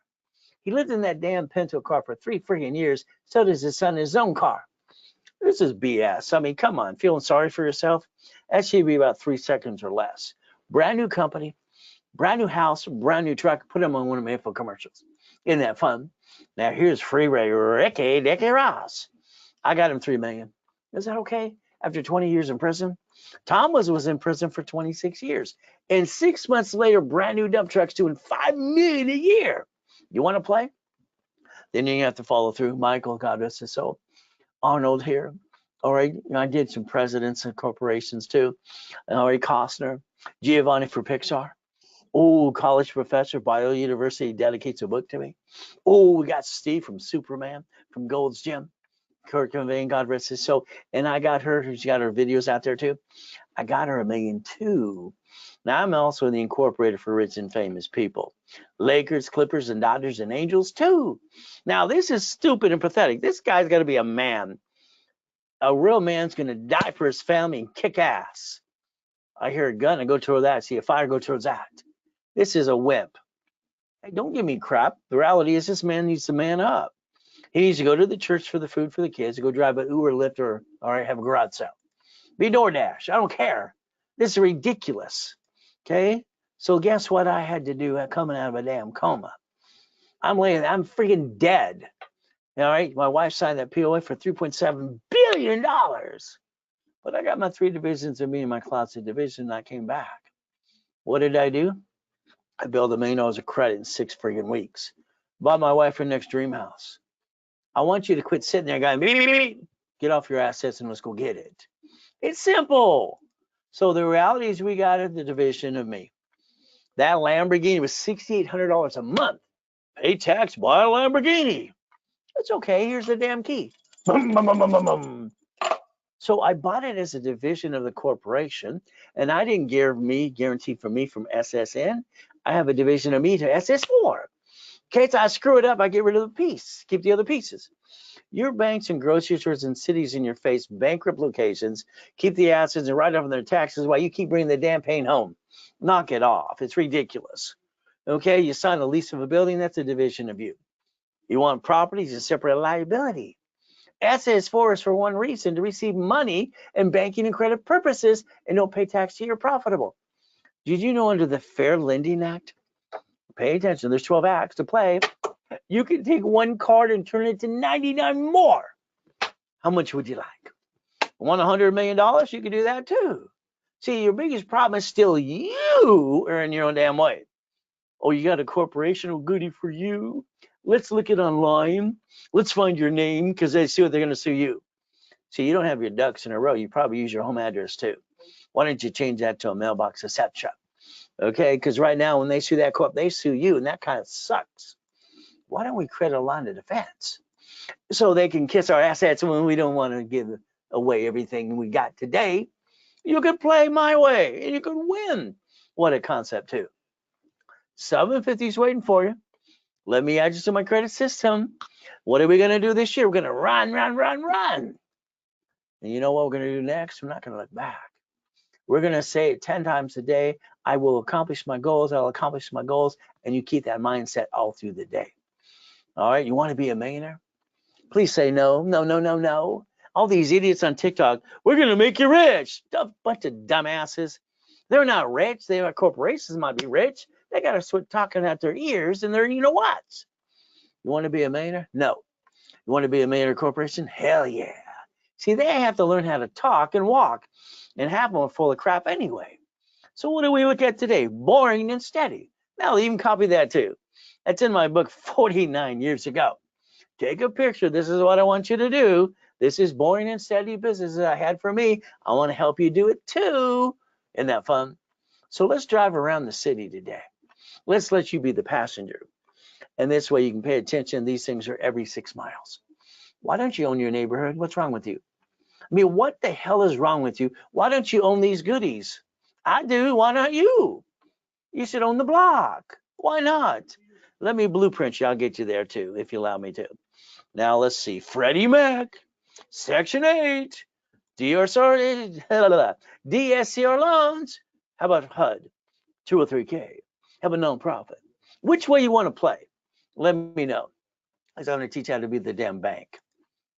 S1: He lived in that damn Pinto car for 3 freaking years. So does his son in his own car. This is BS. I mean, come on, feeling sorry for yourself? That should be about 3 seconds or less. Brand new company, brand new house, brand new truck. Put him on one of my info commercials. Isn't that fun? Now here's Freeway Ricky Ross. I got him $3 million. Is that okay? After 20 years in prison? Tom was in prison for 26 years. And 6 months later, brand new dump trucks doing $5 million a year. You want to play? Then you have to follow through. Michael, God rest his soul. Arnold here. All right, I did some presidents and corporations too. All right, Costner, Giovanni for Pixar. Oh, college professor, Bio University dedicates a book to me. Oh, we got Steve from Superman, from Gold's Gym. Kurt Cobain, God rest his soul. And I got her, she's got her videos out there too. I got her $1 million too. Now I'm also the incorporator for rich and famous people. Lakers, Clippers, and Dodgers and Angels too. Now this is stupid and pathetic. This guy's got to be a man. A real man's going to die for his family and kick ass. I hear a gun, I go toward that. I see a fire, go towards that. This is a whip. Hey, don't give me crap. The reality is this man needs to man up. He needs to go to the church for the food for the kids, go drive an Uber, Lyft, or all right, have a garage sale. Be DoorDash. I don't care. This is ridiculous. Okay? So guess what I had to do coming out of a damn coma? I'm freaking dead. All right, my wife signed that POA for $3.7 billion. But I got my 3 divisions of me and my closet division, and I came back. What did I do? I built $1 million of credit in 6 friggin' weeks. Bought my wife her next dream house. I want you to quit sitting there going, get off your assets and let's go get it. It's simple. So the reality is we got the division of me. That Lamborghini was $6,800 a month. Pay tax, buy a Lamborghini. It's okay. Here's the damn key. So I bought it as a division of the corporation, and I didn't guarantee for me from SSN. I have a division of me to SS4. In case I screw it up, I get rid of the piece, keep the other pieces. Your banks and grocery stores and cities in your face, bankrupt locations, keep the assets and write off their taxes while you keep bringing the damn pain home. Knock it off. It's ridiculous. Okay, you sign a lease of a building, that's a division of you. You want properties, a separate liability. SS4 is for one reason, to receive money and banking and credit purposes and don't pay tax till you're profitable. Did you know under the Fair Lending Act, pay attention, there's 12 acts to play, you can take one card and turn it to 99 more. How much would you like? Want $100 million? You can do that too. See, your biggest problem is still you earn your own damn way. Oh, you got a corporational goodie for you? Let's look it online. Let's find your name because they see what they're going to sue you. See, you don't have your ducks in a row. You probably use your home address too. Why don't you change that to a mailbox, etc.? Okay, because right now when they sue that corp, they sue you, and that kind of sucks. Why don't we create a line of defense so they can kiss our assets when we don't want to give away everything we got today? You could play my way and you could win. What a concept too. 750 is waiting for you. Let me add you to my credit system. What are we going to do this year? We're going to run. And you know what we're going to do next? We're not going to look back. We're going to say it 10 times a day. I will accomplish my goals. I'll accomplish my goals. And you keep that mindset all through the day. All right. You want to be a millionaire? Please say no. No. All these idiots on TikTok, we're going to make you rich. A bunch of dumbasses. They're not rich. They have corporations might be rich. They got to quit talking out their ears and they're, you know what? You want to be a millionaire? No. You want to be a millionaire corporation? Hell yeah. See, they have to learn how to talk and walk, and half of them are full of crap anyway. So what do we look at today? Boring and steady. Now, I'll even copy that too. That's in my book 49 years ago. Take a picture. This is what I want you to do. This is boring and steady business that I had for me. I want to help you do it too. Isn't that fun? So let's drive around the city today. Let's let you be the passenger. And this way you can pay attention. These things are every 6 miles. Why don't you own your neighborhood? What's wrong with you? I mean, what the hell is wrong with you? Why don't you own these goodies? I do. Why not you? You should own the block. Why not? Let me blueprint you. I'll get you there too, if you allow me to. Now let's see. Freddie Mac, Section 8, DSCR loans. How about HUD, 203K? Have a nonprofit. Which way you want to play? Let me know. Because I'm going to teach you how to be the damn bank.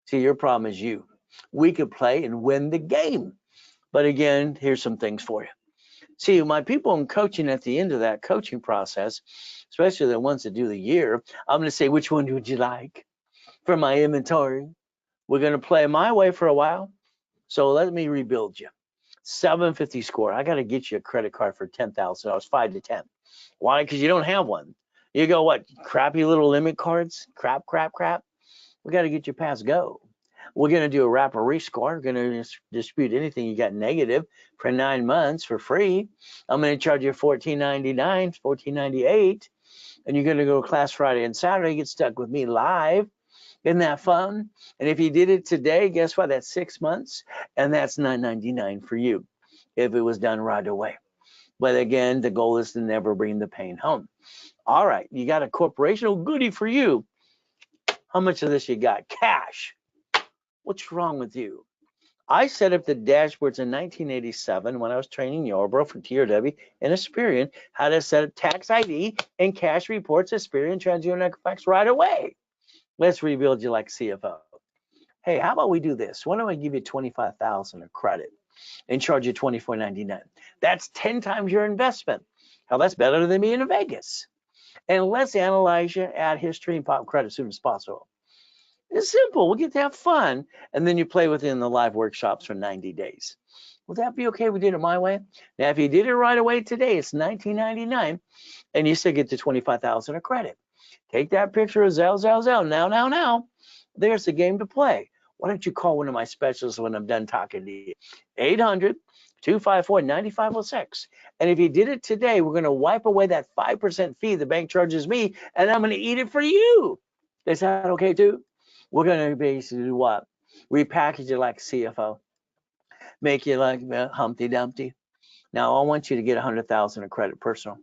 S1: See, your problem is you. We could play and win the game. But again, here's some things for you. See, my people in coaching at the end of that coaching process, especially the ones that do the year, I'm going to say, which one would you like for my inventory? We're going to play my way for a while. So let me rebuild you. 750 score. I got to get you a credit card for $10,000, 5 to 10. Why? Because you don't have one. You go, what, crappy little limit cards? Crap. We got to get you past go. We're going to do a Rappareece score. We're going to dispute anything you got negative for 9 months for free. I'm going to charge you $14.99, $14.98, and you're going to go to class Friday and Saturday. Get stuck with me live. Isn't that fun? And if you did it today, guess what? That's 6 months, and that's $9.99 for you if it was done right away. But again, the goal is to never bring the pain home. All right, you got a corporational goodie for you. How much of this you got? Cash. What's wrong with you? I set up the dashboards in 1987 when I was training Yarborough from TRW and Experian how to set up tax ID and cash reports, Experian, TransUnion, Equifax right away. Let's rebuild you like CFO. Hey, how about we do this? Why don't I give you $25,000 of credit and charge you $24.99? That's 10 times your investment. Hell, that's better than being in Vegas. And let's analyze you, add history, and pop credit as soon as possible. It's simple. We'll get to have fun. And then you play within the live workshops for 90 days. Would that be okay if we did it my way? Now, if you did it right away today, it's $19.99, and you still get the $25,000 of credit. Take that picture of Zelle. Now. There's the game to play. Why don't you call one of my specialists when I'm done talking to you? 800-254-9506. And if you did it today, we're going to wipe away that 5% fee the bank charges me, and I'm going to eat it for you. Is that okay too? We're going to basically do what? Repackage it like CFO. Make you like Humpty Dumpty. Now, I want you to get 100,000 of credit personal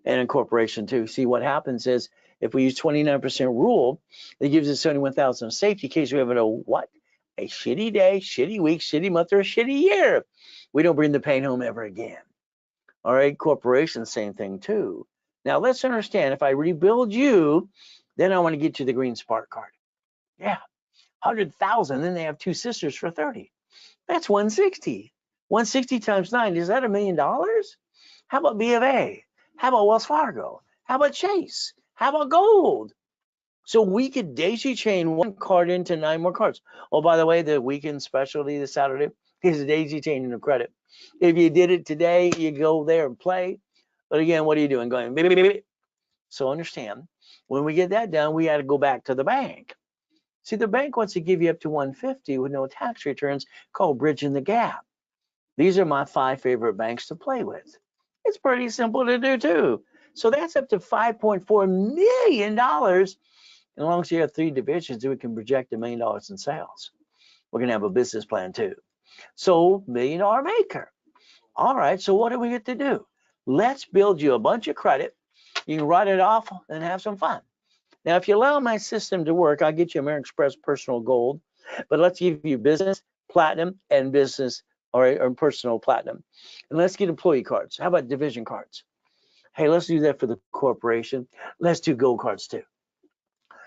S1: and in corporation too. See, what happens is if we use 29% rule, it gives us 71,000 of safety in case we have a what? A shitty day, shitty week, shitty month, or a shitty year. We don't bring the pain home ever again. All right, corporation, same thing too. Now, let's understand, if I rebuild you, then I want to get you the green spark card. Yeah, 100,000, then they have two sisters for 30. That's 160. 160 times 9, is that $1 million? How about B of A? How about Wells Fargo? How about Chase? How about Gold? So we could daisy chain one card into 9 more cards. Oh, by the way, the weekend specialty this Saturday is a daisy chaining of credit. If you did it today, you go there and play. But again, what are you doing? Going, beep, beep, beep, beep. So understand, when we get that done, we got to go back to the bank. See, the bank wants to give you up to 150 with no tax returns, called bridging the gap. These are my 5 favorite banks to play with. It's pretty simple to do too. So that's up to $5.4 million. As long as you have 3 divisions, we can project $1 million in sales. We're going to have a business plan too. So $1 million maker. All right, so what do we get to do? Let's build you a bunch of credit. You can write it off and have some fun. Now, if you allow my system to work, I'll get you American Express Personal Gold, but let's give you business, platinum, and business or personal platinum. And let's get employee cards. How about division cards? Hey, let's do that for the corporation. Let's do gold cards too.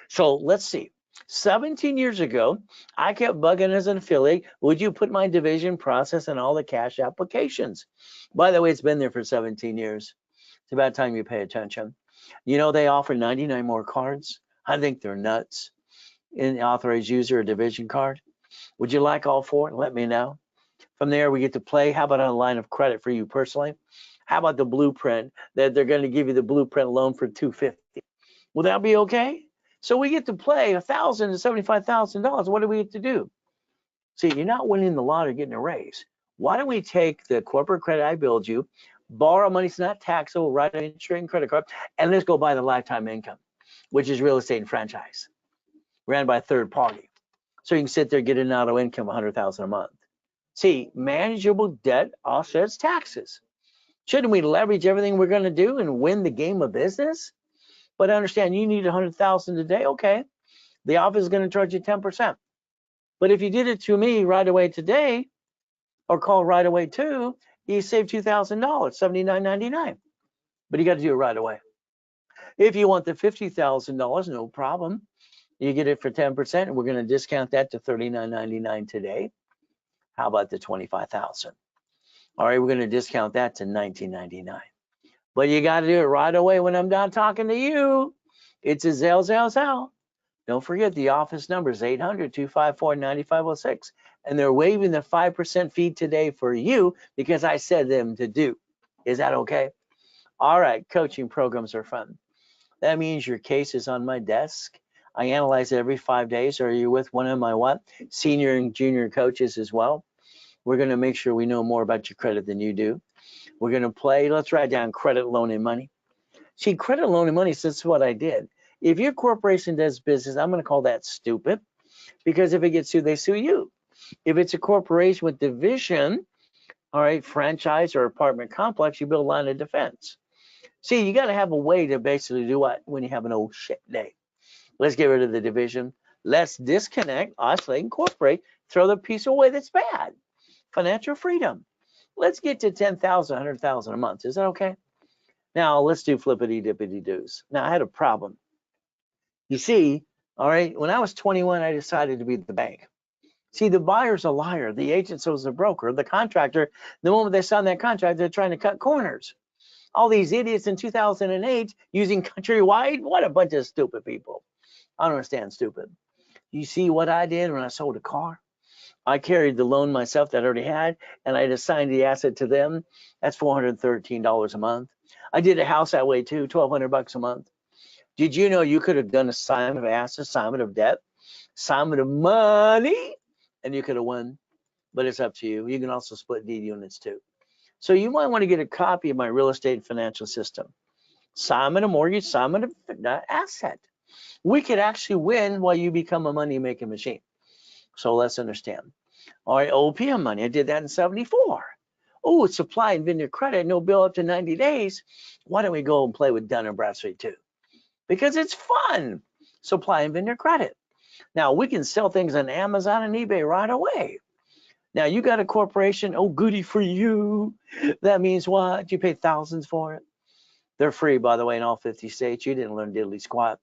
S1: So let's see. 17 years ago, I kept bugging as an affiliate, would you put my division process in all the cash applications? By the way, it's been there for 17 years. It's about time you pay attention. You know, they offer 99 more cards. I think they're nuts. In the authorized user or division card. Would you like all 4? Let me know. From there, we get to play. How about a line of credit for you personally? How about the blueprint that they're going to give you the blueprint loan for $250? Will that be okay? So we get to play $1,000 to $75,000. What do we get to do? See, you're not winning the lottery, getting a raise. Why don't we take the corporate credit I build you, borrow money, it's not taxable, write an interest rate credit card, and let's go buy the lifetime income, which is real estate and franchise, ran by a third party. So you can sit there, get an auto income, $100,000 a month. See, manageable debt offsets taxes. Shouldn't we leverage everything we're going to do and win the game of business? But understand, you need 100,000 today. Okay, the office is going to charge you 10%. But if you did it to me right away today, or call right away too, you save $2,000, $79.99. But you got to do it right away. If you want the $50,000, no problem. You get it for 10%, and we're going to discount that to $39.99 today. How about the $25,000? All right, we're going to discount that to $19.99. But you got to do it right away when I'm done talking to you. It's a Zelle. Don't forget the office number is 800-254-9506. And they're waiving the 5% fee today for you because I said them to do. Is that okay? All right, coaching programs are fun. That means your case is on my desk. I analyze it every 5 days. Are you with one of my what? Senior and junior coaches as well. We're going to make sure we know more about your credit than you do. We're going to play. Let's write down credit, loan, and money. See, credit, loan, and money, so that's what I did. If your corporation does business, I'm going to call that stupid because if it gets sued, they sue you. If it's a corporation with division, all right, franchise or apartment complex, you build a line of defense. See, you got to have a way to basically do what when you have an old shit day. Let's get rid of the division. Let's disconnect, isolate, incorporate, throw the piece away that's bad. Financial freedom. Let's get to 10,000, 100,000 a month. Is that okay? Now let's do flippity dippity doos. Now I had a problem. You see, all right, when I was 21, I decided to be the bank. See, the buyer's a liar. The agent was the broker. The contractor, the moment they sign that contract, they're trying to cut corners. All these idiots in 2008 using Countrywide, what a bunch of stupid people. I don't understand stupid. You see what I did when I sold a car? I carried the loan myself that I already had, and I assigned the asset to them. That's $413 a month. I did a house that way too, $1,200 a month. Did you know you could have done assignment of assets, assignment of debt, assignment of money, and you could have won? But it's up to you. You can also split deed units too. So you might want to get a copy of my real estate financial system. Assignment of mortgage, assignment of asset. We could actually win while you become a money-making machine. So let's understand. All right, OPM money, I did that in 74. Oh, it's supply and vendor credit, no bill up to 90 days. Why don't we go and play with Dun & Bradstreet too? Because it's fun. Supply and vendor credit. Now, we can sell things on Amazon and eBay right away. Now, you got a corporation, oh, goody for you. That means what? You pay thousands for it. They're free, by the way, in all 50 states. You didn't learn diddly squat.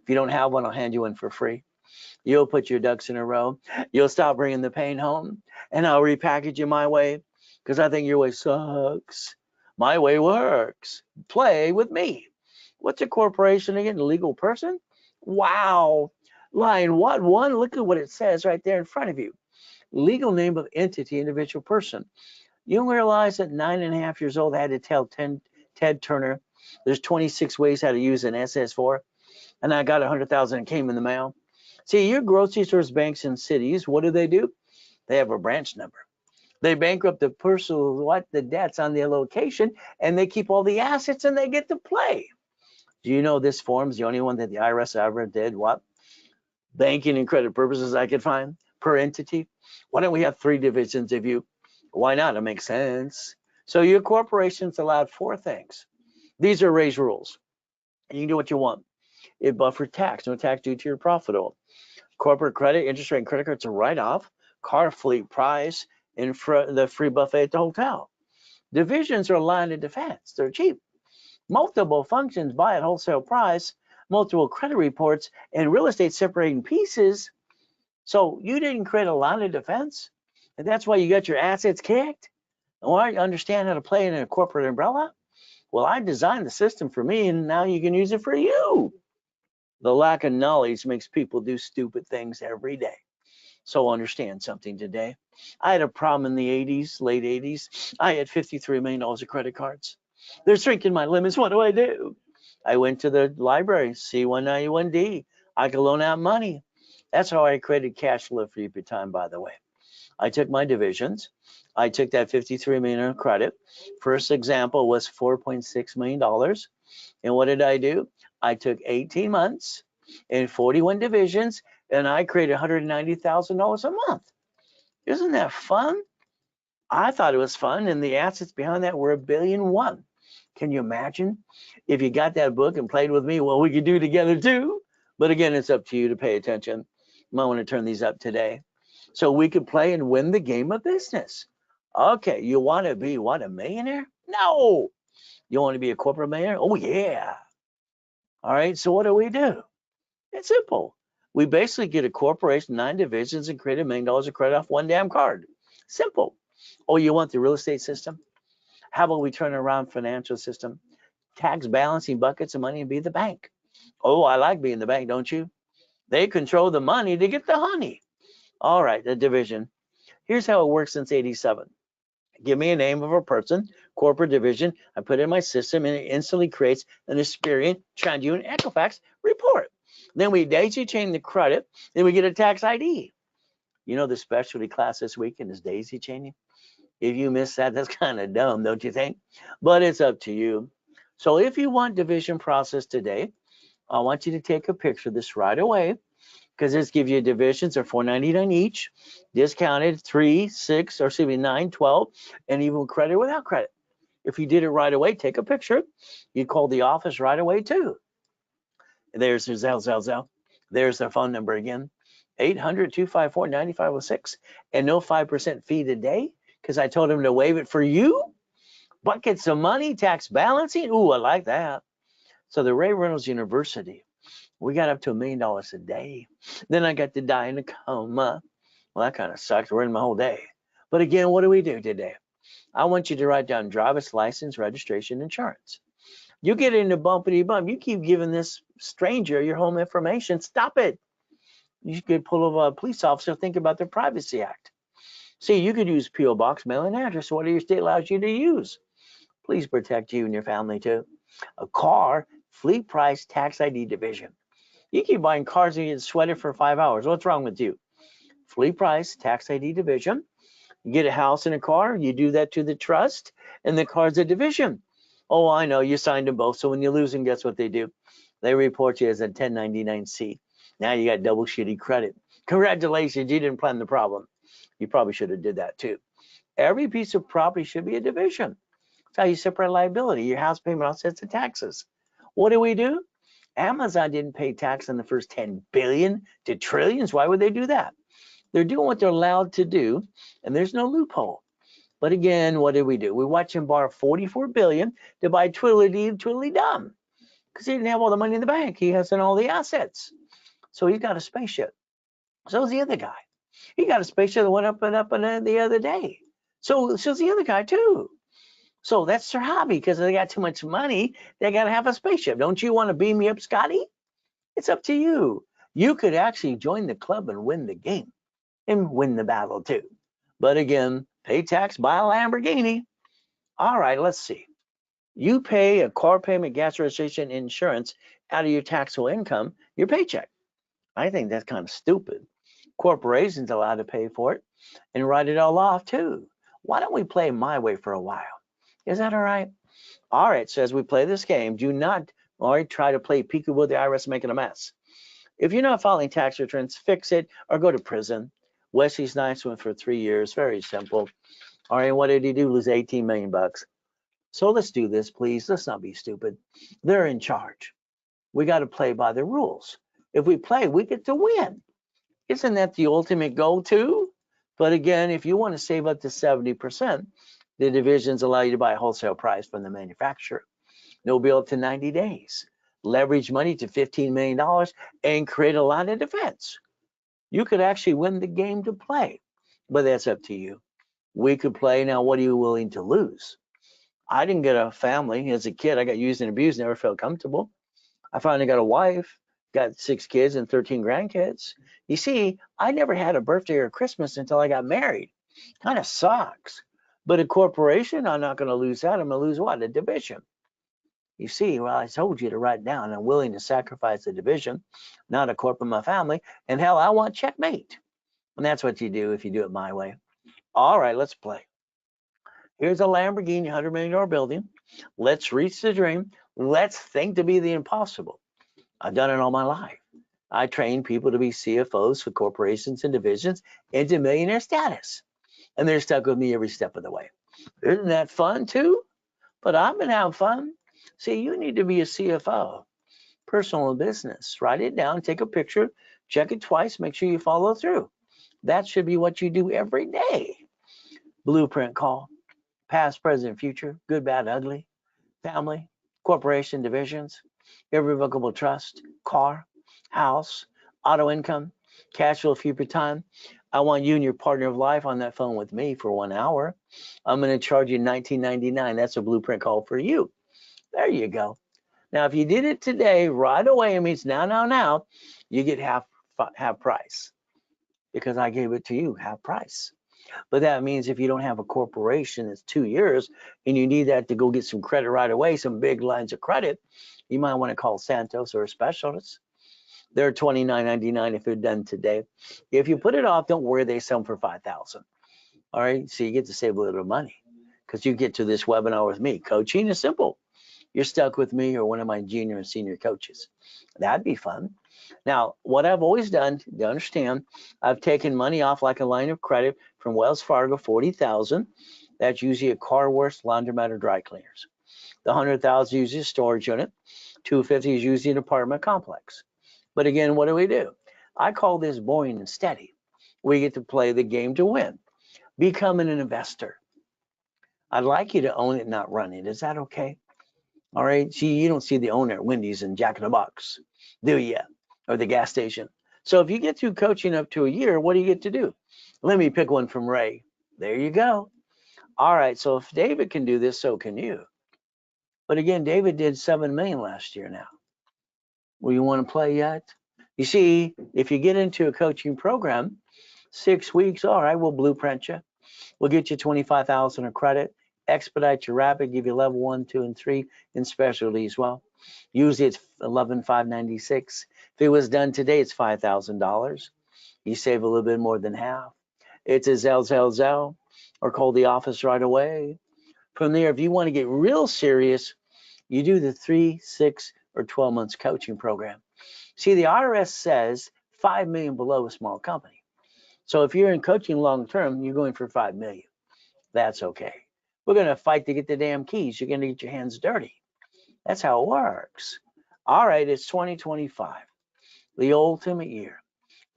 S1: If you don't have one, I'll hand you one for free. You'll put your ducks in a row. You'll stop bringing the pain home, and I'll repackage you my way, because I think your way sucks. My way works. Play with me. What's a corporation again? A legal person? Wow. Line what? One, look at what it says right there in front of you. Legal name of entity, individual person. You realize that 9.5 years old, I had to tell Ted Turner there's 26 ways how to use an SS4, and I got 100,000 and came in the mail. See, your grocery stores, banks, and cities, what do? They have a branch number. They bankrupt the person, the debts on their location, and they keep all the assets, and they get to play. Do you know this form's the only one that the IRS ever did what? Banking and credit purposes I could find per entity. Why don't we have 3 divisions of you? Why not? It makes sense. So your corporation's allowed 4 things. These are raised rules. You can do what you want. It buffers tax, no tax due to your profit. Corporate credit, interest rate, and credit cards are write-off. Car fleet price, and the free buffet at the hotel. Divisions are line of defense. They're cheap. Multiple functions buy at wholesale price. Multiple credit reports and real estate separating pieces. So you didn't create a line of defense, and that's why you got your assets kicked. Or you understand how to play in a corporate umbrella? Well, I designed the system for me, and now you can use it for you. The lack of knowledge makes people do stupid things every day. So understand something today. I had a problem in the 80s, late 80s. I had $53 million of credit cards. They're shrinking my limits. What do? I went to the library, C191D. I could loan out money. That's how I created cash flow for you time, by the way. I took my divisions. I took that $53 million of credit. First example was $4.6 million. And what did I do? I took 18 months and 41 divisions, and I created $190,000 a month. Isn't that fun? I thought it was fun, and the assets behind that were $1.1 billion. Can you imagine if you got that book and played with me? Well, we could do together too. But again, it's up to you to pay attention. You might want to turn these up today, so we could play and win the game of business. Okay, you want to be what, a millionaire? No. You want to be a corporate millionaire? Oh yeah. All right, so what do? It's simple. We basically get a corporation, 9 divisions, and create $1 million of credit off one damn card. Simple. Oh, you want the real estate system? How about we turn around financial system? Tax balancing buckets of money and be the bank. Oh, I like being the bank, don't you? They control the money to get the honey. All right, the division. Here's how it works since 87. Give me a name of a person, corporate division. I put it in my system, and it instantly creates an Experian, TransUnion, Equifax report. Then we daisy chain the credit. Then we get a tax ID. You know the specialty class this weekend is daisy chaining. If you miss that, that's kind of dumb, don't you think? But it's up to you. So if you want division process today, I want you to take a picture of this right away, because this gives you divisions are $4.99 each, discounted 3, 6, or excuse me, 9, 12, and even credit without credit. If you did it right away, take a picture. You call the office right away too. There's their Zell. There's their phone number again, 800-254-9506, and no 5% fee today, because I told him to waive it for you. Buckets of money, tax balancing. Ooh, I like that. So the Ray Reynolds University, we got up to $1 million a day. Then I got to die in a coma. Well, that kind of sucks. Ruined my whole day. But again, what do we do today? I want you to write down driver's license, registration, insurance. You get into bumpity bump. You keep giving this stranger your home information. Stop it. You could pull over a police officer. Think about the Privacy Act. See, you could use P.O. Box, mailing address, whatever your state allows you to use. Please protect you and your family too. A car, fleet price, tax ID division. You keep buying cars and you get sweated for 5 hours. What's wrong with you? Fleet price, tax ID division. You get a house and a car, you do that to the trust, and the car's a division. Oh, I know, you signed them both. So when you lose them, guess what they do? They report you as a 1099-C. Now you got double shitty credit. Congratulations, you didn't plan the problem. You probably should have did that too. Every piece of property should be a division. That's how you separate liability. Your house payment offsets the taxes. What do? Amazon didn't pay tax on the first 10 billion to trillions. Why would they do that? They're doing what they're allowed to do, and there's no loophole. But again, what did? We watch him borrow 44 billion to buy Twiddly-dum because he didn't have all the money in the bank. He hasn't all the assets. So he's got a spaceship. So's the other guy. He got a spaceship that went up and up and the other day. So's the other guy too. So that's their hobby because they got too much money. They got to have a spaceship. Don't you want to beam me up, Scotty? It's up to you. You could actually join the club and win the game and win the battle too. But again, pay tax, buy a Lamborghini. All right, let's see. You pay a car payment, gas registration, insurance out of your taxable income, your paycheck. I think that's kind of stupid. Corporations allowed to pay for it and write it all off too. Why don't we play my way for a while? Is that all right? All right, so as we play this game, do not try to play peekaboo with the IRS making a mess. If you're not filing tax returns, fix it or go to prison. Wesley's nice one for 3 years, very simple. All right, what did he do? Lose 18 million bucks. So let's do this, please. Let's not be stupid. They're in charge. We got to play by the rules. If we play, we get to win. Isn't that the ultimate goal too? But again, if you want to save up to 70%, the divisions allow you to buy a wholesale price from the manufacturer. No bill up to 90 days. Leverage money to $15 million and create a line of defense. You could actually win the game to play, but that's up to you. We could play. Now, what are you willing to lose? I didn't get a family. As a kid, I got used and abused, never felt comfortable. I finally got a wife, got 6 kids and 13 grandkids. You see, I never had a birthday or Christmas until I got married. Kind of sucks. But a corporation, I'm not going to lose that. I'm going to lose what? A division. You see, well, I told you to write down, I'm willing to sacrifice a division, not a corporate, my family. And hell, I want checkmate. And that's what you do if you do it my way. All right, let's play. Here's a Lamborghini $100 million building. Let's reach the dream. Let's think to be the impossible. I've done it all my life. I train people to be CFOs for corporations and divisions into millionaire status. And they're stuck with me every step of the way. Isn't that fun too? But I've been having fun. See, you need to be a CFO, personal and business. Write it down, take a picture, check it twice, make sure you follow through. That should be what you do every day. Blueprint call, past, present, future, good, bad, ugly, family, corporation, divisions, irrevocable trust, car, house, auto income, cash flow, future time. I want you and your partner of life on that phone with me for 1 hour. I'm going to charge you $19.99. That's a blueprint call for you. There you go. Now, if you did it today, right away, it means now, you get half price because I gave it to you, half price. But that means if you don't have a corporation, it's 2 years, and you need that to go get some credit right away, some big lines of credit, you might want to call Santos or a specialist. They're $29.99 if they're done today. If you put it off, don't worry, they sell them for $5,000. All right, so you get to save a little money because you get to this webinar with me. Coaching is simple. You're stuck with me or one of my junior and senior coaches. That'd be fun. Now, what I've always done, to understand, I've taken money off like a line of credit from Wells Fargo, $40,000. That's usually a car wash, laundromat, or dry cleaners. The $100,000 is usually a storage unit. $250,000 is usually an apartment complex. But again, what do? I call this boring and steady. We get to play the game to win. Becoming an investor. I'd like you to own it, not run it. Is that okay? All right. See, you don't see the owner at Wendy's and Jack in the Box, do you? Or the gas station. So if you get through coaching up to a year, what do you get to do? Let me pick one from Ray. There you go. All right, so if David can do this, so can you. But again, David did 7 million last year now. Will you want to play yet? You see, if you get into a coaching program, 6 weeks, all right, we'll blueprint you. We'll get you 25,000 of credit, expedite your rapid, give you level 1, 2, and 3 in specialty as well. Usually it's $11,596. If it was done today, it's $5,000. You save a little bit more than half. It's a Zell, or call the office right away. From there, if you want to get real serious, you do the 3, 6, or 12 months coaching program. See, the IRS says 5 million below a small company. So if you're in coaching long term, you're going for 5 million. That's okay. We're going to fight to get the damn keys. You're going to get your hands dirty. That's how it works. All right, it's 2025, the ultimate year.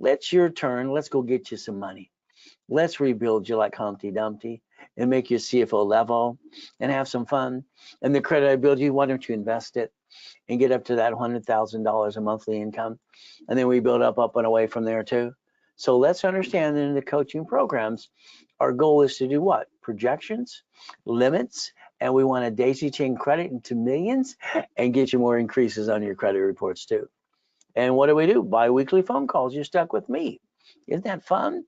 S1: It's your turn. Let's go get you some money. Let's rebuild you like Humpty Dumpty and make you CFO level and have some fun. And the credit I build you, why don't you invest it and get up to that $100,000 a monthly income? And then we build up and away from there too. So let's understand that in the coaching programs, our goal is to do what? Projections, limits, and we want to daisy chain credit into millions and get you more increases on your credit reports too. And what do? Bi-weekly phone calls. You're stuck with me. Isn't that fun?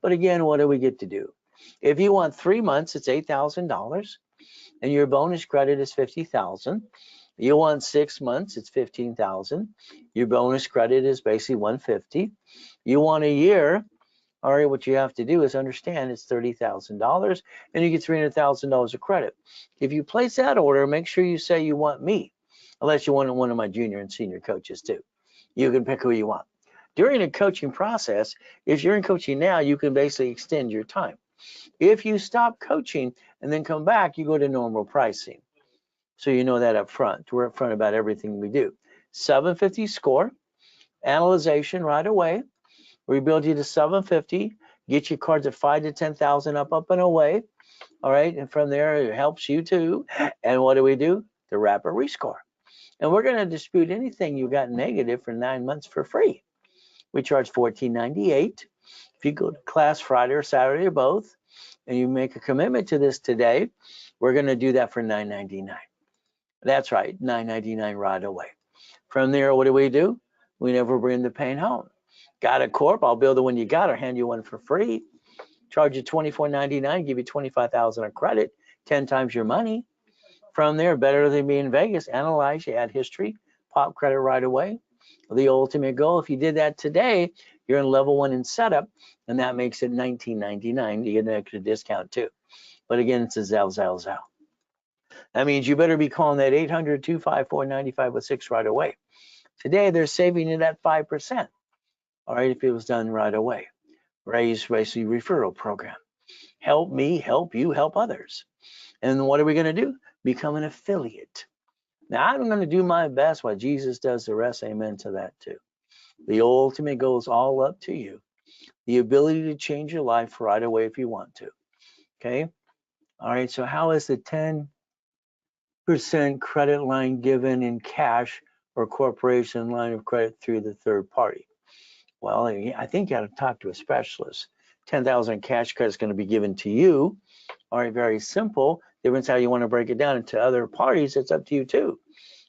S1: But again, what do we get to do? If you want 3 months, it's $8,000, and your bonus credit is $50,000. You want 6 months, it's $15,000. Your bonus credit is basically $150,000. You want a year, all right, what you have to do is understand it's $30,000, and you get $300,000 of credit. If you place that order, make sure you say you want me, unless you want one of my junior and senior coaches too. You can pick who you want. During a coaching process, if you're in coaching now, you can basically extend your time. If you stop coaching and then come back, you go to normal pricing. So you know that up front. We're up front about everything we do. 750 score, analyzation right away. We build you to 750, get your cards at 5,000 to 10,000 up and away. All right, and from there it helps you too. And what do? The rapid rescore. And we're going to dispute anything you got negative for 9 months for free. We charge $14.98. If you go to class Friday or Saturday or both, and you make a commitment to this today, we're going to do that for $9.99. That's right, $9.99 right away. From there, what do? We never bring the pain home. Got a corp? I'll build the one you got or hand you one for free. Charge you $24.99, give you $25,000 of credit, 10 times your money. From there, better than being in Vegas, analyze, you add history, pop credit right away. The ultimate goal, if you did that today, you're in level 1 in setup, and that makes it $19.99. You get an extra discount too. But again, it's a Zell. That means you better be calling that 800-254-9506 right away. Today, they're saving it at 5%. All right, if it was done right away. Raise basically referral program. Help me, help you, help others. And what are we going to do? Become an affiliate. Now, I'm going to do my best while Jesus does the rest. Amen to that too. The ultimate goal is all up to you. The ability to change your life right away if you want to. Okay? All right, so how is the 10% credit line given in cash or corporation line of credit through the third party? Well, I think you got to talk to a specialist. 10,000 cash credit is going to be given to you. All right, very simple. Difference how you want to break it down into other parties. It's up to you too.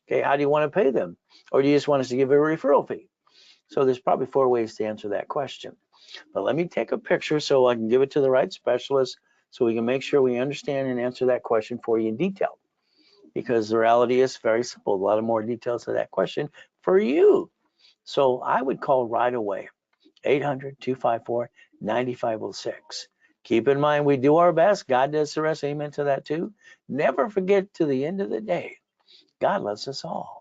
S1: Okay, how do you want to pay them? Or do you just want us to give a referral fee? So there's probably 4 ways to answer that question. But let me take a picture so I can give it to the right specialist so we can make sure we understand and answer that question for you in detail. Because the reality is very simple. A lot of more details to that question for you. So I would call right away, 800-254-9506. Keep in mind, we do our best. God does the rest. Amen to that too. Never forget, to the end of the day, God loves us all.